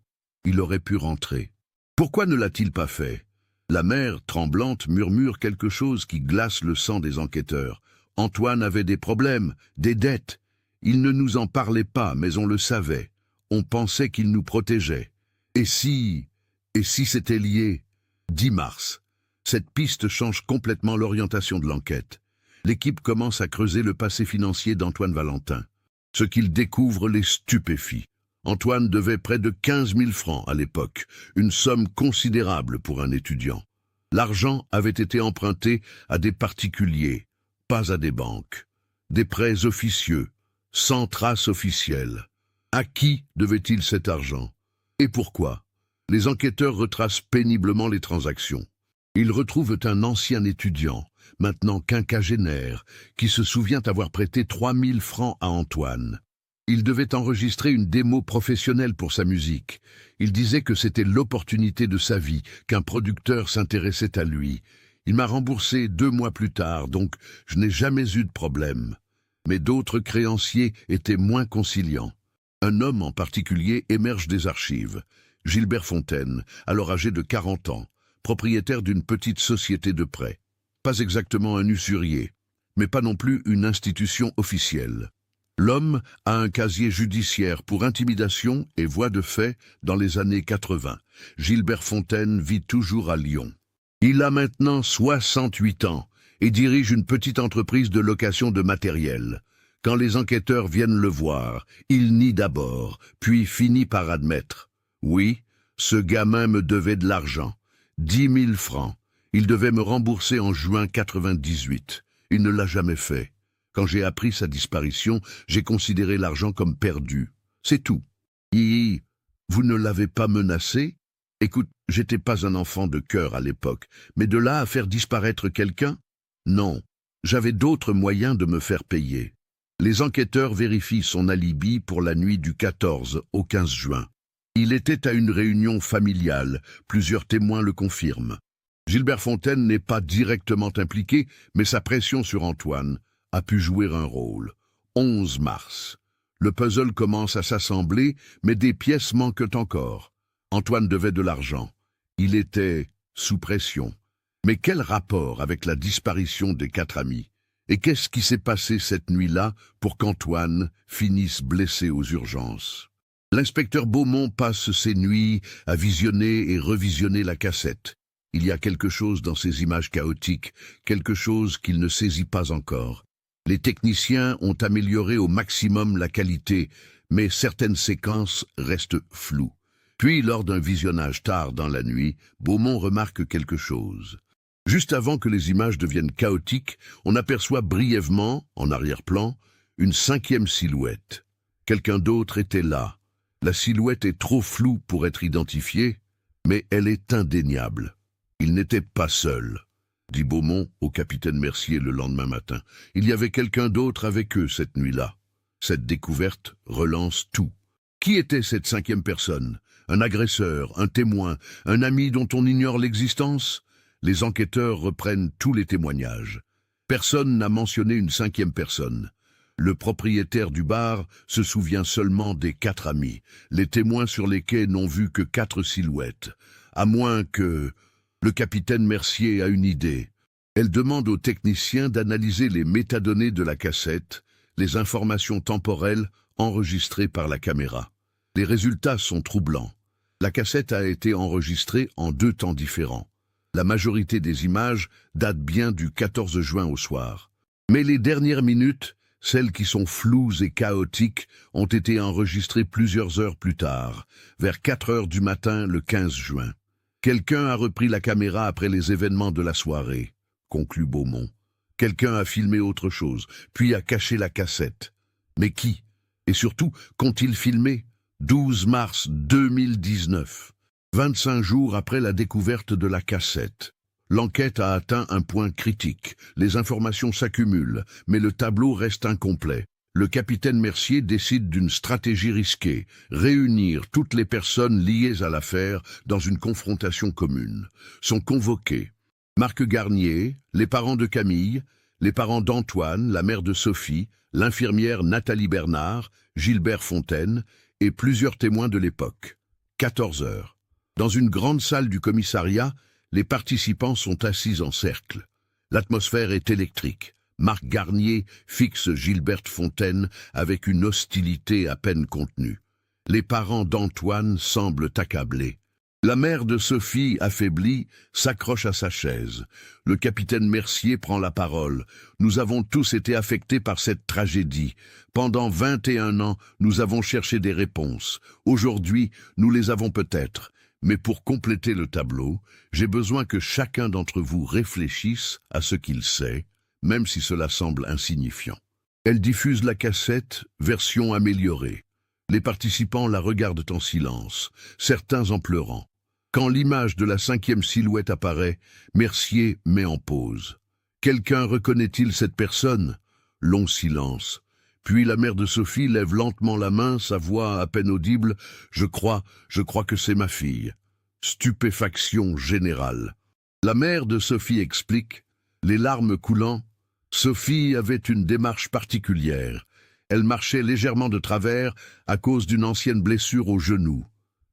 Il aurait pu rentrer. Pourquoi ne l'a-t-il pas fait? La mère, tremblante, murmure quelque chose qui glace le sang des enquêteurs. Antoine avait des problèmes, des dettes. Il ne nous en parlait pas, mais on le savait. On pensait qu'il nous protégeait. Et si c'était lié? 10 mars. Cette piste change complètement l'orientation de l'enquête. L'équipe commence à creuser le passé financier d'Antoine Valentin. Ce qu'il découvre les stupéfie. Antoine devait près de 15 000 francs à l'époque, une somme considérable pour un étudiant. L'argent avait été emprunté à des particuliers, pas à des banques. Des prêts officieux, sans trace officielle. À qui devait-il cet argent? Et pourquoi? Les enquêteurs retracent péniblement les transactions. Ils retrouvent un ancien étudiant, maintenant quinquagénaire, qui se souvient avoir prêté 3 000 francs à Antoine. Il devait enregistrer une démo professionnelle pour sa musique. Il disait que c'était l'opportunité de sa vie, qu'un producteur s'intéressait à lui. Il m'a remboursé 2 mois plus tard, donc je n'ai jamais eu de problème. Mais d'autres créanciers étaient moins conciliants. Un homme en particulier émerge des archives. Gilbert Fontaine, alors âgé de 40 ans, propriétaire d'une petite société de prêt. Pas exactement un usurier, mais pas non plus une institution officielle. L'homme a un casier judiciaire pour intimidation et voies de fait dans les années 80. Gilbert Fontaine vit toujours à Lyon. Il a maintenant 68 ans et dirige une petite entreprise de location de matériel. Quand les enquêteurs viennent le voir, il nie d'abord, puis finit par admettre. Oui, ce gamin me devait de l'argent. 10 000 francs. Il devait me rembourser en juin 98. Il ne l'a jamais fait. Quand j'ai appris sa disparition, j'ai considéré l'argent comme perdu. C'est tout. Hi, vous ne l'avez pas menacé? Écoute, j'étais pas un enfant de cœur à l'époque, mais de là à faire disparaître quelqu'un? Non, j'avais d'autres moyens de me faire payer. Les enquêteurs vérifient son alibi pour la nuit du 14 au 15 juin. Il était à une réunion familiale, plusieurs témoins le confirment. Gilbert Fontaine n'est pas directement impliqué, mais sa pression sur Antoine a pu jouer un rôle. 11 mars. Le puzzle commence à s'assembler, mais des pièces manquent encore. Antoine devait de l'argent. Il était sous pression. Mais quel rapport avec la disparition des 4 amis? Et qu'est-ce qui s'est passé cette nuit-là pour qu'Antoine finisse blessé aux urgences? L'inspecteur Beaumont passe ses nuits à visionner et revisionner la cassette. Il y a quelque chose dans ces images chaotiques, quelque chose qu'il ne saisit pas encore. Les techniciens ont amélioré au maximum la qualité, mais certaines séquences restent floues. Puis, lors d'un visionnage tard dans la nuit, Beaumont remarque quelque chose. Juste avant que les images deviennent chaotiques, on aperçoit brièvement, en arrière-plan, une 5e silhouette. Quelqu'un d'autre était là. La silhouette est trop floue pour être identifiée, mais elle est indéniable. Il n'était pas seul, dit Beaumont au capitaine Mercier le lendemain matin. Il y avait quelqu'un d'autre avec eux cette nuit-là. Cette découverte relance tout. Qui était cette 5e personne? Un agresseur, un témoin, un ami dont on ignore l'existence? Les enquêteurs reprennent tous les témoignages. Personne n'a mentionné une 5e personne. Le propriétaire du bar se souvient seulement des 4 amis. Les témoins sur les quais n'ont vu que 4 silhouettes. À moins que... Le capitaine Mercier a une idée. Elle demande aux techniciens d'analyser les métadonnées de la cassette, les informations temporelles enregistrées par la caméra. Les résultats sont troublants. La cassette a été enregistrée en 2 temps différents. La majorité des images datent bien du 14 juin au soir. Mais les dernières minutes, celles qui sont floues et chaotiques, ont été enregistrées plusieurs heures plus tard, vers 4 heures du matin le 15 juin. Quelqu'un a repris la caméra après les événements de la soirée, conclut Beaumont. Quelqu'un a filmé autre chose, puis a caché la cassette. Mais qui? Et surtout, qu'ont-ils filmé? 12 mars 2019, 25 jours après la découverte de la cassette. L'enquête a atteint un point critique. Les informations s'accumulent, mais le tableau reste incomplet. Le capitaine Mercier décide d'une stratégie risquée, réunir toutes les personnes liées à l'affaire dans une confrontation commune. Sont convoqués Marc Garnier, les parents de Camille, les parents d'Antoine, la mère de Sophie, l'infirmière Nathalie Bernard, Gilbert Fontaine et plusieurs témoins de l'époque. 14 heures. Dans une grande salle du commissariat, les participants sont assis en cercle. L'atmosphère est électrique. Marc Garnier fixe Gilberte Fontaine avec une hostilité à peine contenue. Les parents d'Antoine semblent accablés. La mère de Sophie, affaiblie, s'accroche à sa chaise. Le capitaine Mercier prend la parole. Nous avons tous été affectés par cette tragédie. Pendant 21 ans, nous avons cherché des réponses. Aujourd'hui, nous les avons peut-être. Mais pour compléter le tableau, j'ai besoin que chacun d'entre vous réfléchisse à ce qu'il sait, même si cela semble insignifiant. Elle diffuse la cassette, version améliorée. Les participants la regardent en silence, certains en pleurant. Quand l'image de la 5e silhouette apparaît, Mercier met en pause. Quelqu'un reconnaît-il cette personne? Long silence. Puis la mère de Sophie lève lentement la main, sa voix à peine audible. Je crois que c'est ma fille. Stupéfaction générale. La mère de Sophie explique, les larmes coulant. Sophie avait une démarche particulière. Elle marchait légèrement de travers à cause d'une ancienne blessure au genou.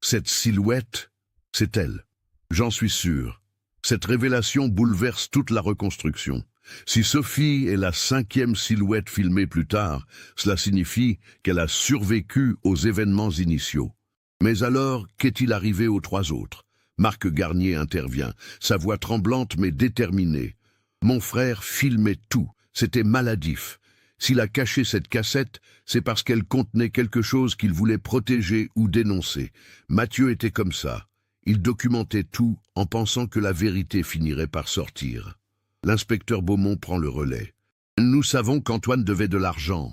Cette silhouette, c'est elle. J'en suis sûr. Cette révélation bouleverse toute la reconstruction. Si Sophie est la 5e silhouette filmée plus tard, cela signifie qu'elle a survécu aux événements initiaux. Mais alors, qu'est-il arrivé aux 3 autres? Marc Garnier intervient, sa voix tremblante mais déterminée. Mon frère filmait tout, c'était maladif. S'il a caché cette cassette, c'est parce qu'elle contenait quelque chose qu'il voulait protéger ou dénoncer. Mathieu était comme ça. Il documentait tout en pensant que la vérité finirait par sortir. L'inspecteur Beaumont prend le relais. Nous savons qu'Antoine devait de l'argent.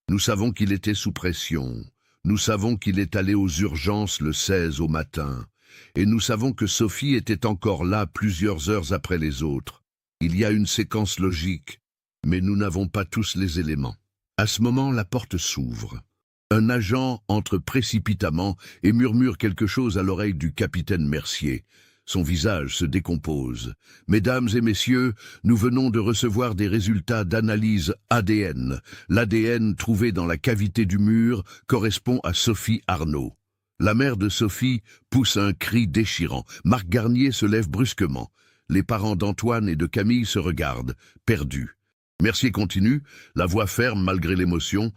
Nous savons qu'il était sous pression. Nous savons qu'il est allé aux urgences le 16 au matin. Et nous savons que Sophie était encore là plusieurs heures après les autres. Il y a une séquence logique, mais nous n'avons pas tous les éléments. À ce moment, la porte s'ouvre. Un agent entre précipitamment et murmure quelque chose à l'oreille du capitaine Mercier. Son visage se décompose. « Mesdames et messieurs, nous venons de recevoir des résultats d'analyse ADN. L'ADN trouvé dans la cavité du mur correspond à Sophie Arnaud. » La mère de Sophie pousse un cri déchirant. Marc Garnier se lève brusquement. Les parents d'Antoine et de Camille se regardent, perdus. Mercier continue, la voix ferme malgré l'émotion.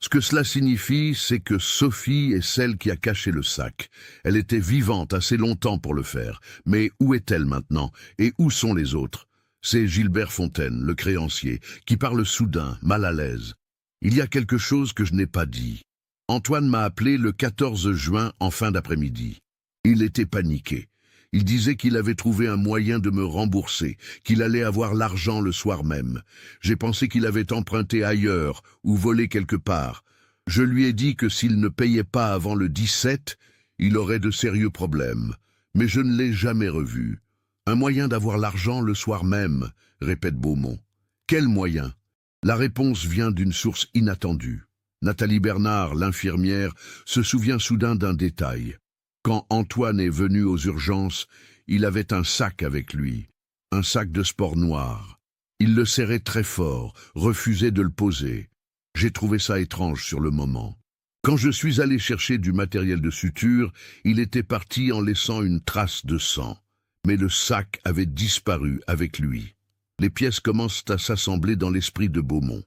Ce que cela signifie, c'est que Sophie est celle qui a caché le sac. Elle était vivante assez longtemps pour le faire. Mais où est-elle maintenant? Et où sont les autres? C'est Gilbert Fontaine, le créancier, qui parle soudain, mal à l'aise. Il y a quelque chose que je n'ai pas dit. Antoine m'a appelé le 14 juin en fin d'après-midi. Il était paniqué. Il disait qu'il avait trouvé un moyen de me rembourser, qu'il allait avoir l'argent le soir même. J'ai pensé qu'il avait emprunté ailleurs ou volé quelque part. Je lui ai dit que s'il ne payait pas avant le 17, il aurait de sérieux problèmes. Mais je ne l'ai jamais revu. Un moyen d'avoir l'argent le soir même, répète Beaumont. Quel moyen? La réponse vient d'une source inattendue. Nathalie Bernard, l'infirmière, se souvient soudain d'un détail. Quand Antoine est venu aux urgences, il avait un sac avec lui, un sac de sport noir. Il le serrait très fort, refusait de le poser. J'ai trouvé ça étrange sur le moment. Quand je suis allé chercher du matériel de suture, il était parti en laissant une trace de sang. Mais le sac avait disparu avec lui. Les pièces commencent à s'assembler dans l'esprit de Beaumont.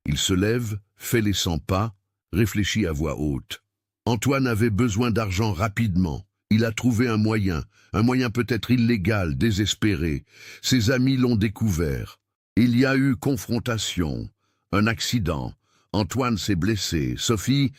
Il se lève, fait les 100 pas, réfléchit à voix haute. Antoine avait besoin d'argent rapidement. Il a trouvé un moyen peut-être illégal, désespéré. Ses amis l'ont découvert. Il y a eu confrontation, un accident. Antoine s'est blessé. Sophie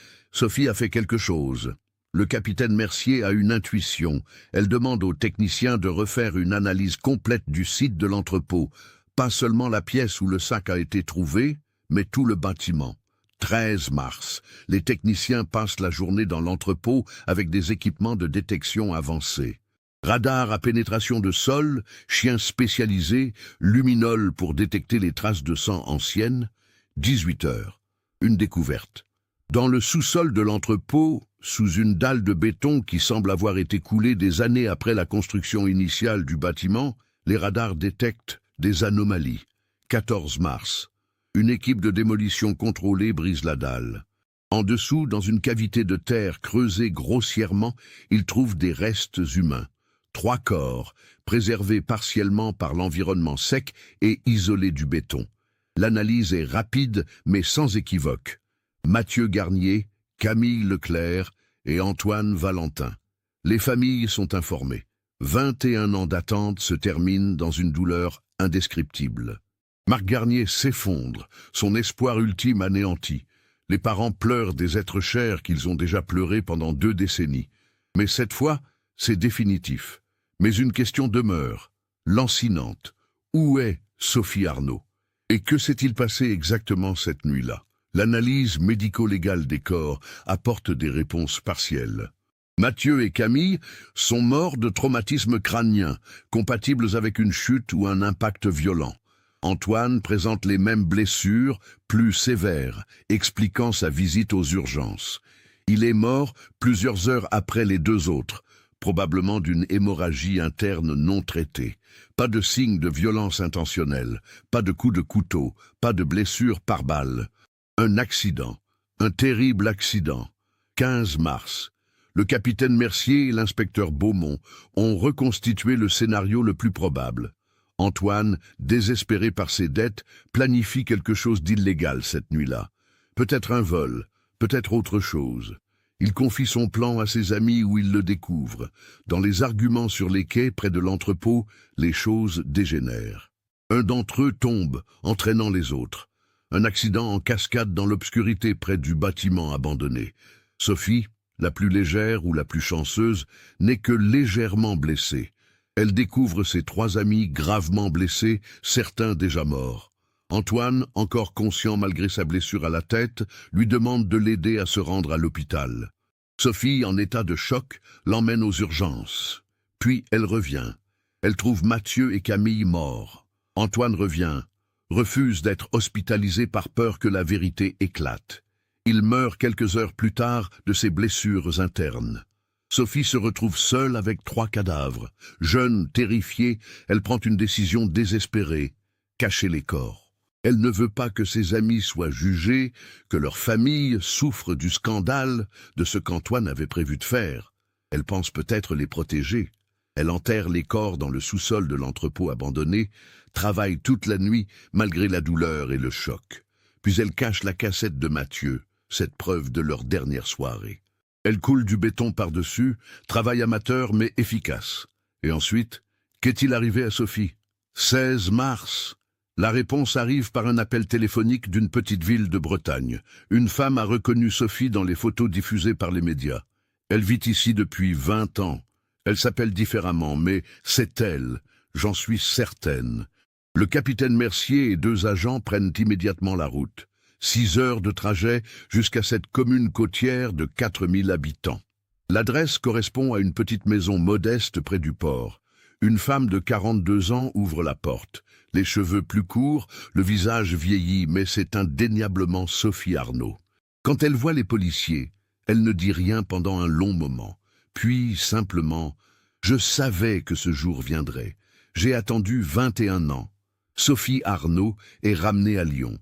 a fait quelque chose. Le capitaine Mercier a une intuition. Elle demande aux techniciens de refaire une analyse complète du site de l'entrepôt. Pas seulement la pièce où le sac a été trouvé, mais tout le bâtiment. 13 mars. Les techniciens passent la journée dans l'entrepôt avec des équipements de détection avancés. Radar à pénétration de sol, chiens spécialisés, luminol pour détecter les traces de sang anciennes. 18 heures. Une découverte. Dans le sous-sol de l'entrepôt, sous une dalle de béton qui semble avoir été coulée des années après la construction initiale du bâtiment, les radars détectent des anomalies. 14 mars. Une équipe de démolition contrôlée brise la dalle. En dessous, dans une cavité de terre creusée grossièrement, ils trouvent des restes humains. 3 corps, préservés partiellement par l'environnement sec et isolés du béton. L'analyse est rapide mais sans équivoque. Mathieu Garnier, Camille Leclerc et Antoine Valentin. Les familles sont informées. 21 ans d'attente se terminent dans une douleur indescriptible. Marc Garnier s'effondre, son espoir ultime anéanti. Les parents pleurent des êtres chers qu'ils ont déjà pleurés pendant 2 décennies. Mais cette fois, c'est définitif. Mais une question demeure, lancinante. Où est Sophie Arnaud? Et que s'est-il passé exactement cette nuit-là? L'analyse médico-légale des corps apporte des réponses partielles. Mathieu et Camille sont morts de traumatismes crâniens, compatibles avec une chute ou un impact violent. Antoine présente les mêmes blessures, plus sévères, expliquant sa visite aux urgences. Il est mort plusieurs heures après les 2 autres, probablement d'une hémorragie interne non traitée. Pas de signe de violence intentionnelle, pas de coup de couteau, pas de blessure par balle. Un accident, un terrible accident. 15 mars. Le capitaine Mercier et l'inspecteur Beaumont ont reconstitué le scénario le plus probable. Antoine, désespéré par ses dettes, planifie quelque chose d'illégal cette nuit-là. Peut-être un vol, peut-être autre chose. Il confie son plan à ses amis où il le découvre. Dans les arguments sur les quais près de l'entrepôt, les choses dégénèrent. Un d'entre eux tombe, entraînant les autres. Un accident en cascade dans l'obscurité près du bâtiment abandonné. Sophie, la plus légère ou la plus chanceuse, n'est que légèrement blessée. Elle découvre ses 3 amis gravement blessés, certains déjà morts. Antoine, encore conscient malgré sa blessure à la tête, lui demande de l'aider à se rendre à l'hôpital. Sophie, en état de choc, l'emmène aux urgences. Puis elle revient. Elle trouve Mathieu et Camille morts. Antoine revient, refuse d'être hospitalisé par peur que la vérité éclate. Il meurt quelques heures plus tard de ses blessures internes. Sophie se retrouve seule avec 3 cadavres. Jeune, terrifiée, elle prend une décision désespérée, cacher les corps. Elle ne veut pas que ses amis soient jugés, que leur famille souffre du scandale de ce qu'Antoine avait prévu de faire. Elle pense peut-être les protéger. Elle enterre les corps dans le sous-sol de l'entrepôt abandonné, travaille toute la nuit malgré la douleur et le choc. Puis elle cache la cassette de Mathieu, cette preuve de leur dernière soirée. Elle coule du béton par-dessus, travail amateur mais efficace. Et ensuite, qu'est-il arrivé à Sophie? 16 mars. La réponse arrive par un appel téléphonique d'une petite ville de Bretagne. Une femme a reconnu Sophie dans les photos diffusées par les médias. Elle vit ici depuis 20 ans. Elle s'appelle différemment, mais c'est elle, j'en suis certaine. Le capitaine Mercier et 2 agents prennent immédiatement la route. 6 heures de trajet jusqu'à cette commune côtière de 4000 habitants. L'adresse correspond à une petite maison modeste près du port. Une femme de 42 ans ouvre la porte. Les cheveux plus courts, le visage vieilli, mais c'est indéniablement Sophie Arnaud. Quand elle voit les policiers, elle ne dit rien pendant un long moment. Puis, simplement, « Je savais que ce jour viendrait. J'ai attendu 21 ans. » Sophie Arnaud est ramenée à Lyon.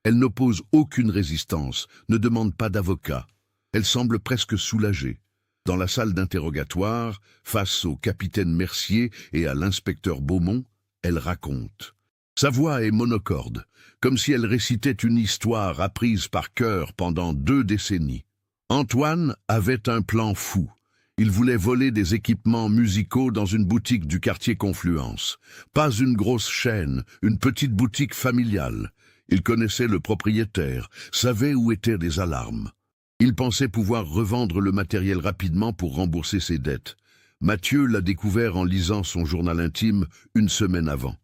Elle n'oppose aucune résistance, ne demande pas d'avocat. Elle semble presque soulagée. Dans la salle d'interrogatoire, face au capitaine Mercier et à l'inspecteur Beaumont, elle raconte. Sa voix est monocorde, comme si elle récitait une histoire apprise par cœur pendant 2 décennies. Antoine avait un plan fou. Il voulait voler des équipements musicaux dans une boutique du quartier Confluence. Pas une grosse chaîne, une petite boutique familiale. Il connaissait le propriétaire, savait où étaient les alarmes. Il pensait pouvoir revendre le matériel rapidement pour rembourser ses dettes. Mathieu l'a découvert en lisant son journal intime 1 semaine avant.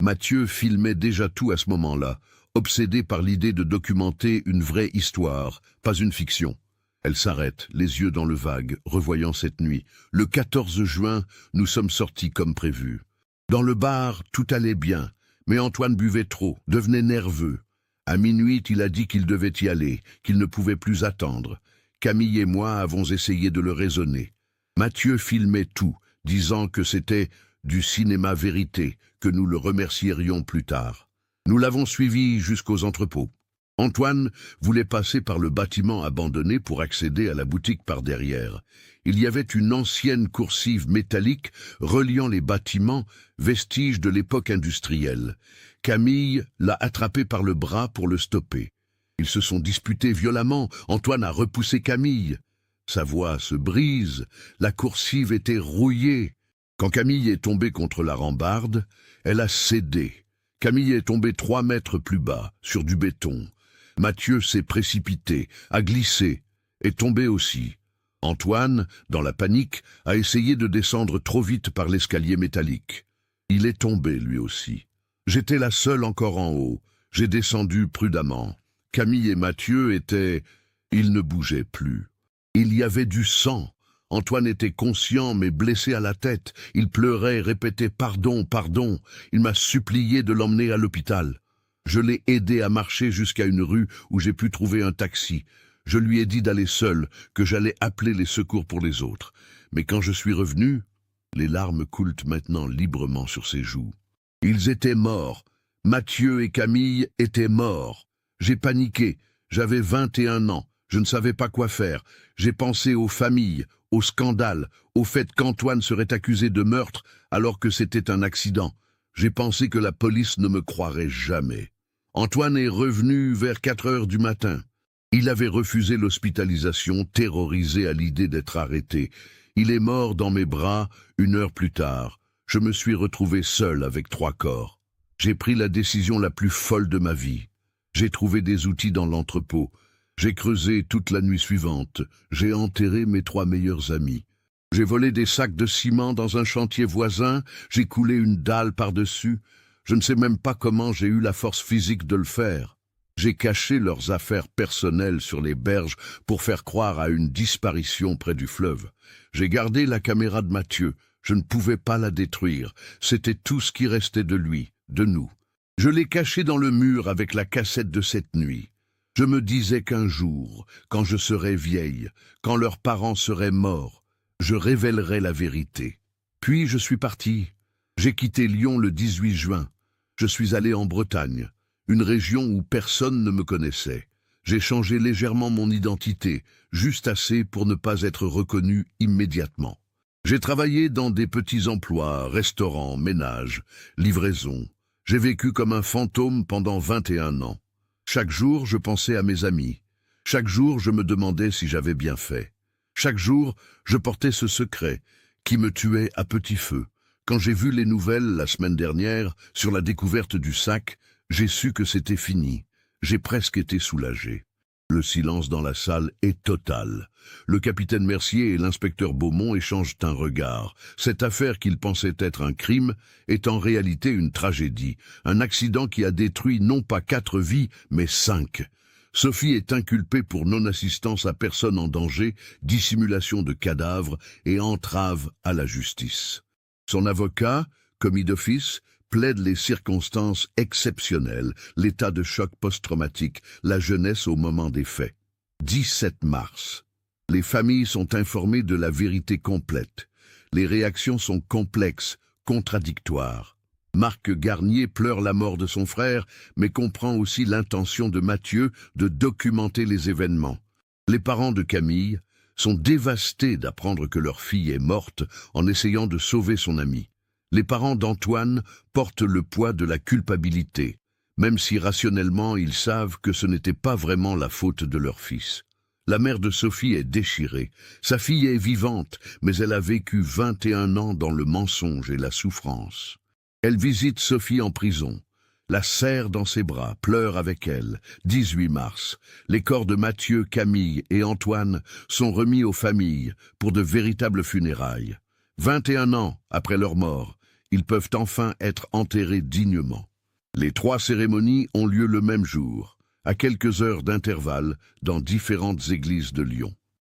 Mathieu filmait déjà tout à ce moment-là, obsédé par l'idée de documenter une vraie histoire, pas une fiction. Elle s'arrête, les yeux dans le vague, revoyant cette nuit. Le 14 juin, nous sommes sortis comme prévu. Dans le bar, tout allait bien, mais Antoine buvait trop, devenait nerveux. À minuit, il a dit qu'il devait y aller, qu'il ne pouvait plus attendre. Camille et moi avons essayé de le raisonner. Mathieu filmait tout, disant que c'était du cinéma vérité, que nous le remercierions plus tard. Nous l'avons suivi jusqu'aux entrepôts. Antoine voulait passer par le bâtiment abandonné pour accéder à la boutique par derrière. Il y avait une ancienne coursive métallique reliant les bâtiments, vestige de l'époque industrielle. Camille l'a attrapé par le bras pour le stopper. Ils se sont disputés violemment. Antoine a repoussé Camille. Sa voix se brise. La coursive était rouillée. Quand Camille est tombée contre la rambarde, elle a cédé. Camille est tombée 3 mètres plus bas, sur du béton. Mathieu s'est précipité, a glissé, est tombé aussi. Antoine, dans la panique, a essayé de descendre trop vite par l'escalier métallique. Il est tombé lui aussi. J'étais la seule encore en haut. J'ai descendu prudemment. Camille et Mathieu étaient... Ils ne bougeaient plus. Il y avait du sang. Antoine était conscient mais blessé à la tête. Il pleurait, répétait « Pardon, pardon ». Il m'a supplié de l'emmener à l'hôpital. Je l'ai aidé à marcher jusqu'à une rue où j'ai pu trouver un taxi. Je lui ai dit d'aller seul, que j'allais appeler les secours pour les autres. Mais quand je suis revenu, les larmes coulent maintenant librement sur ses joues. Ils étaient morts. Mathieu et Camille étaient morts. J'ai paniqué. J'avais 21 ans. Je ne savais pas quoi faire. J'ai pensé aux familles, au scandale, au fait qu'Antoine serait accusé de meurtre alors que c'était un accident. J'ai pensé que la police ne me croirait jamais. Antoine est revenu vers 4 heures du matin. Il avait refusé l'hospitalisation, terrorisé à l'idée d'être arrêté. Il est mort dans mes bras 1 heure plus tard. Je me suis retrouvé seul avec 3 corps. J'ai pris la décision la plus folle de ma vie. J'ai trouvé des outils dans l'entrepôt. J'ai creusé toute la nuit suivante. J'ai enterré mes 3 meilleurs amis. J'ai volé des sacs de ciment dans un chantier voisin. J'ai coulé une dalle par-dessus. Je ne sais même pas comment j'ai eu la force physique de le faire. J'ai caché leurs affaires personnelles sur les berges pour faire croire à une disparition près du fleuve. J'ai gardé la caméra de Mathieu. Je ne pouvais pas la détruire. C'était tout ce qui restait de lui, de nous. Je l'ai caché dans le mur avec la cassette de cette nuit. Je me disais qu'un jour, quand je serais vieille, quand leurs parents seraient morts, je révélerais la vérité. Puis je suis parti. J'ai quitté Lyon le 18 juin. Je suis allé en Bretagne, une région où personne ne me connaissait. J'ai changé légèrement mon identité, juste assez pour ne pas être reconnu immédiatement. J'ai travaillé dans des petits emplois, restaurants, ménages, livraisons. J'ai vécu comme un fantôme pendant 21 ans. Chaque jour, je pensais à mes amis. Chaque jour, je me demandais si j'avais bien fait. Chaque jour, je portais ce secret qui me tuait à petit feu. Quand j'ai vu les nouvelles la semaine dernière sur la découverte du sac, j'ai su que c'était fini. J'ai presque été soulagé. Le silence dans la salle est total. Le capitaine Mercier et l'inspecteur Beaumont échangent un regard. Cette affaire qu'ils pensaient être un crime est en réalité une tragédie. Un accident qui a détruit non pas 4 vies, mais 5. Sophie est inculpée pour non-assistance à personne en danger, dissimulation de cadavres et entrave à la justice. Son avocat, commis d'office, plaide les circonstances exceptionnelles, l'état de choc post-traumatique, la jeunesse au moment des faits. 17 mars. Les familles sont informées de la vérité complète. Les réactions sont complexes, contradictoires. Marc Garnier pleure la mort de son frère, mais comprend aussi l'intention de Mathieu de documenter les événements. Les parents de Camille sont dévastés d'apprendre que leur fille est morte en essayant de sauver son amie. Les parents d'Antoine portent le poids de la culpabilité, même si rationnellement ils savent que ce n'était pas vraiment la faute de leur fils. La mère de Sophie est déchirée. Sa fille est vivante, mais elle a vécu 21 ans dans le mensonge et la souffrance. Elle visite Sophie en prison, la serre dans ses bras, pleure avec elle. 18 mars, les corps de Mathieu, Camille et Antoine sont remis aux familles pour de véritables funérailles. 21 ans après leur mort, ils peuvent enfin être enterrés dignement. Les 3 cérémonies ont lieu le même jour, à quelques heures d'intervalle, dans différentes églises de Lyon.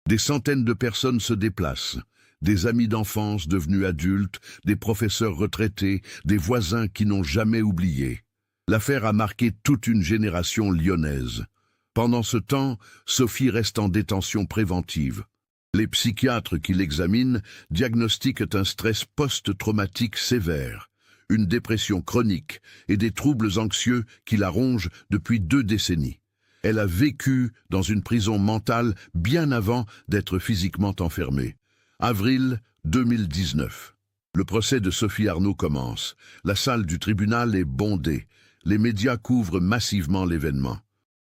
Des centaines de personnes se déplacent, des amis d'enfance devenus adultes, des professeurs retraités, des voisins qui n'ont jamais oublié. L'affaire a marqué toute une génération lyonnaise. Pendant ce temps, Sophie reste en détention préventive. Les psychiatres qui l'examinent diagnostiquent un stress post-traumatique sévère, une dépression chronique et des troubles anxieux qui la rongent depuis 2 décennies. Elle a vécu dans une prison mentale bien avant d'être physiquement enfermée. Avril 2019. Le procès de Sophie Arnaud commence. La salle du tribunal est bondée. Les médias couvrent massivement l'événement.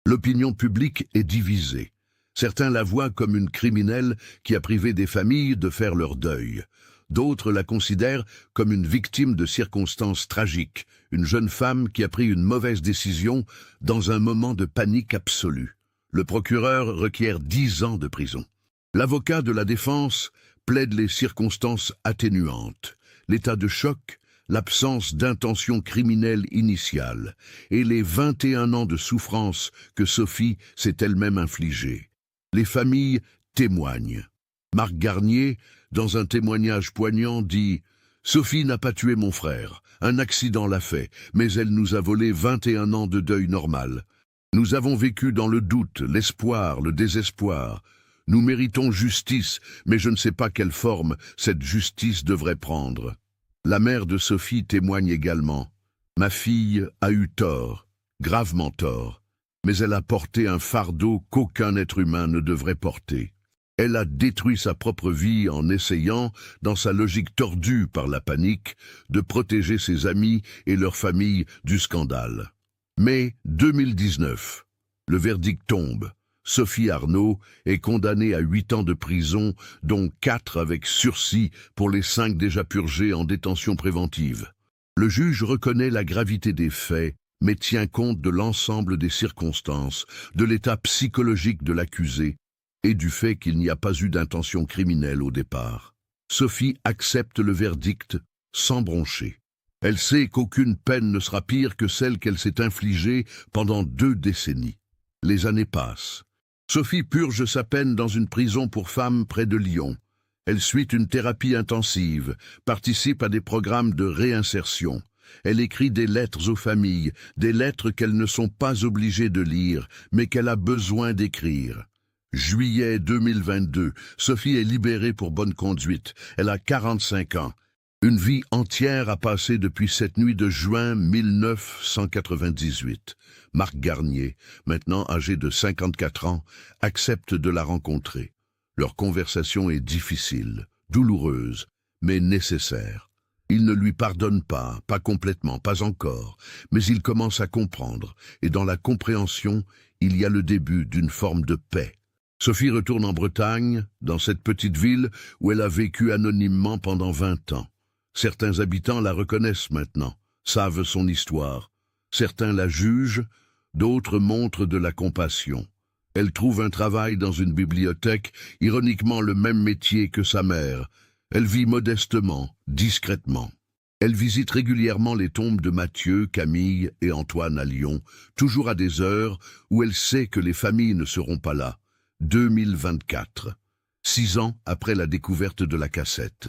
L'opinion publique est divisée. Certains la voient comme une criminelle qui a privé des familles de faire leur deuil. D'autres la considèrent comme une victime de circonstances tragiques, une jeune femme qui a pris une mauvaise décision dans un moment de panique absolue. Le procureur requiert 10 ans de prison. L'avocat de la défense plaide les circonstances atténuantes, l'état de choc, l'absence d'intention criminelle initiale et les 21 ans de souffrance que Sophie s'est elle-même infligée. Les familles témoignent. Marc Garnier, dans un témoignage poignant, dit « Sophie n'a pas tué mon frère, un accident l'a fait, mais elle nous a volé 21 ans de deuil normal. Nous avons vécu dans le doute, l'espoir, le désespoir. Nous méritons justice, mais je ne sais pas quelle forme cette justice devrait prendre. » La mère de Sophie témoigne également. « Ma fille a eu tort, gravement tort, mais elle a porté un fardeau qu'aucun être humain ne devrait porter. Elle a détruit sa propre vie en essayant, dans sa logique tordue par la panique, de protéger ses amis et leur famille du scandale. » Mai 2019. Le verdict tombe. Sophie Arnaud est condamnée à 8 ans de prison, dont 4 avec sursis pour les 5 déjà purgés en détention préventive. Le juge reconnaît la gravité des faits, mais tient compte de l'ensemble des circonstances, de l'état psychologique de l'accusé et du fait qu'il n'y a pas eu d'intention criminelle au départ. Sophie accepte le verdict sans broncher. Elle sait qu'aucune peine ne sera pire que celle qu'elle s'est infligée pendant 2 décennies. Les années passent. Sophie purge sa peine dans une prison pour femmes près de Lyon. Elle suit une thérapie intensive, participe à des programmes de réinsertion. Elle écrit des lettres aux familles, des lettres qu'elles ne sont pas obligées de lire, mais qu'elle a besoin d'écrire. Juillet 2022, Sophie est libérée pour bonne conduite. Elle a 45 ans. Une vie entière a passé depuis cette nuit de juin 1998. Marc Garnier, maintenant âgé de 54 ans, accepte de la rencontrer. Leur conversation est difficile, douloureuse, mais nécessaire. Il ne lui pardonne pas complètement, pas encore, mais il commence à comprendre, et dans la compréhension, il y a le début d'une forme de paix. Sophie retourne en Bretagne, dans cette petite ville où elle a vécu anonymement pendant 20 ans. Certains habitants la reconnaissent maintenant, savent son histoire. Certains la jugent, d'autres montrent de la compassion. Elle trouve un travail dans une bibliothèque, ironiquement le même métier que sa mère. Elle vit modestement, discrètement. Elle visite régulièrement les tombes de Mathieu, Camille et Antoine à Lyon, toujours à des heures où elle sait que les familles ne seront pas là. 2024, 6 ans après la découverte de la cassette.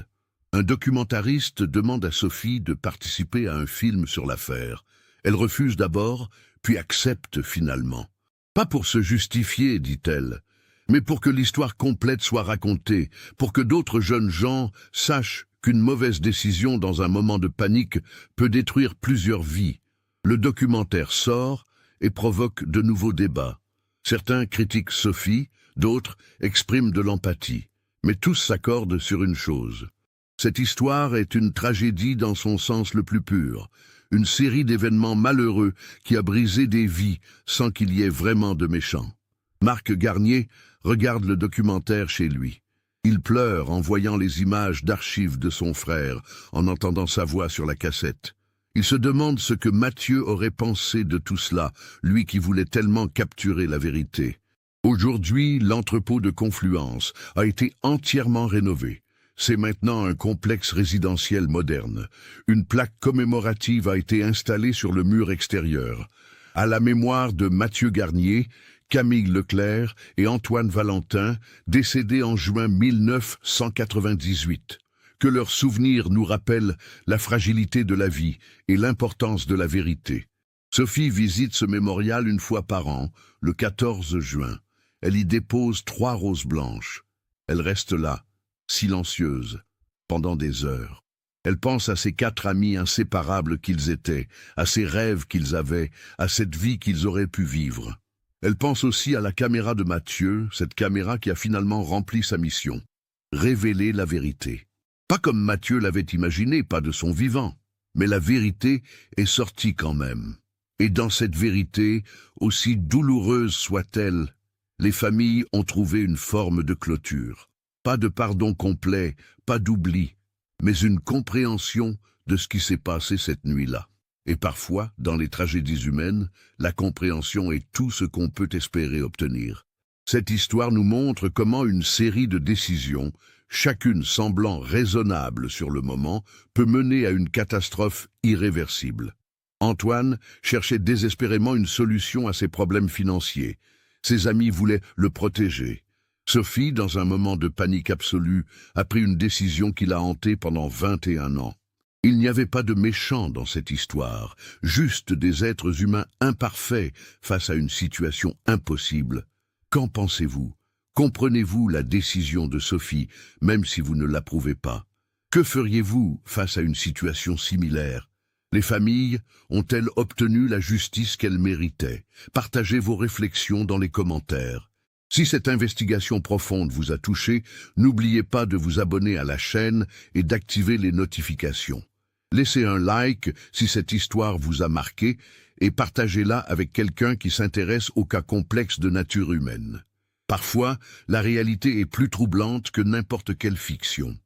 Un documentariste demande à Sophie de participer à un film sur l'affaire. Elle refuse d'abord, puis accepte finalement. Pas pour se justifier, dit-elle, mais pour que l'histoire complète soit racontée, pour que d'autres jeunes gens sachent qu'une mauvaise décision dans un moment de panique peut détruire plusieurs vies. Le documentaire sort et provoque de nouveaux débats. Certains critiquent Sophie, d'autres expriment de l'empathie. Mais tous s'accordent sur une chose. Cette histoire est une tragédie dans son sens le plus pur, une série d'événements malheureux qui a brisé des vies sans qu'il y ait vraiment de méchants. Marc Garnier regarde le documentaire chez lui. Il pleure en voyant les images d'archives de son frère, en entendant sa voix sur la cassette. Il se demande ce que Mathieu aurait pensé de tout cela, lui qui voulait tellement capturer la vérité. Aujourd'hui, l'entrepôt de Confluence a été entièrement rénové. C'est maintenant un complexe résidentiel moderne. Une plaque commémorative a été installée sur le mur extérieur. À la mémoire de Mathieu Garnier, Camille Leclerc et Antoine Valentin, décédés en juin 1998. Que leurs souvenirs nous rappellent la fragilité de la vie et l'importance de la vérité. Sophie visite ce mémorial une fois par an, le 14 juin. Elle y dépose 3 roses blanches. Elle reste là, silencieuse, pendant des heures. Elle pense à ces 4 amis inséparables qu'ils étaient, à ces rêves qu'ils avaient, à cette vie qu'ils auraient pu vivre. Elle pense aussi à la caméra de Mathieu, cette caméra qui a finalement rempli sa mission. Révéler la vérité. Pas comme Mathieu l'avait imaginé, pas de son vivant. Mais la vérité est sortie quand même. Et dans cette vérité, aussi douloureuse soit-elle, les familles ont trouvé une forme de clôture. Pas de pardon complet, pas d'oubli, mais une compréhension de ce qui s'est passé cette nuit-là. Et parfois, dans les tragédies humaines, la compréhension est tout ce qu'on peut espérer obtenir. Cette histoire nous montre comment une série de décisions, chacune semblant raisonnable sur le moment, peut mener à une catastrophe irréversible. Antoine cherchait désespérément une solution à ses problèmes financiers. Ses amis voulaient le protéger. Sophie, dans un moment de panique absolue, a pris une décision qui l'a hantée pendant 21 ans. Il n'y avait pas de méchants dans cette histoire, juste des êtres humains imparfaits face à une situation impossible. Qu'en pensez-vous? Comprenez-vous la décision de Sophie, même si vous ne l'approuvez pas? Que feriez-vous face à une situation similaire? Les familles ont-elles obtenu la justice qu'elles méritaient? Partagez vos réflexions dans les commentaires. Si cette investigation profonde vous a touché, n'oubliez pas de vous abonner à la chaîne et d'activer les notifications. Laissez un like si cette histoire vous a marqué et partagez-la avec quelqu'un qui s'intéresse aux cas complexes de nature humaine. Parfois, la réalité est plus troublante que n'importe quelle fiction.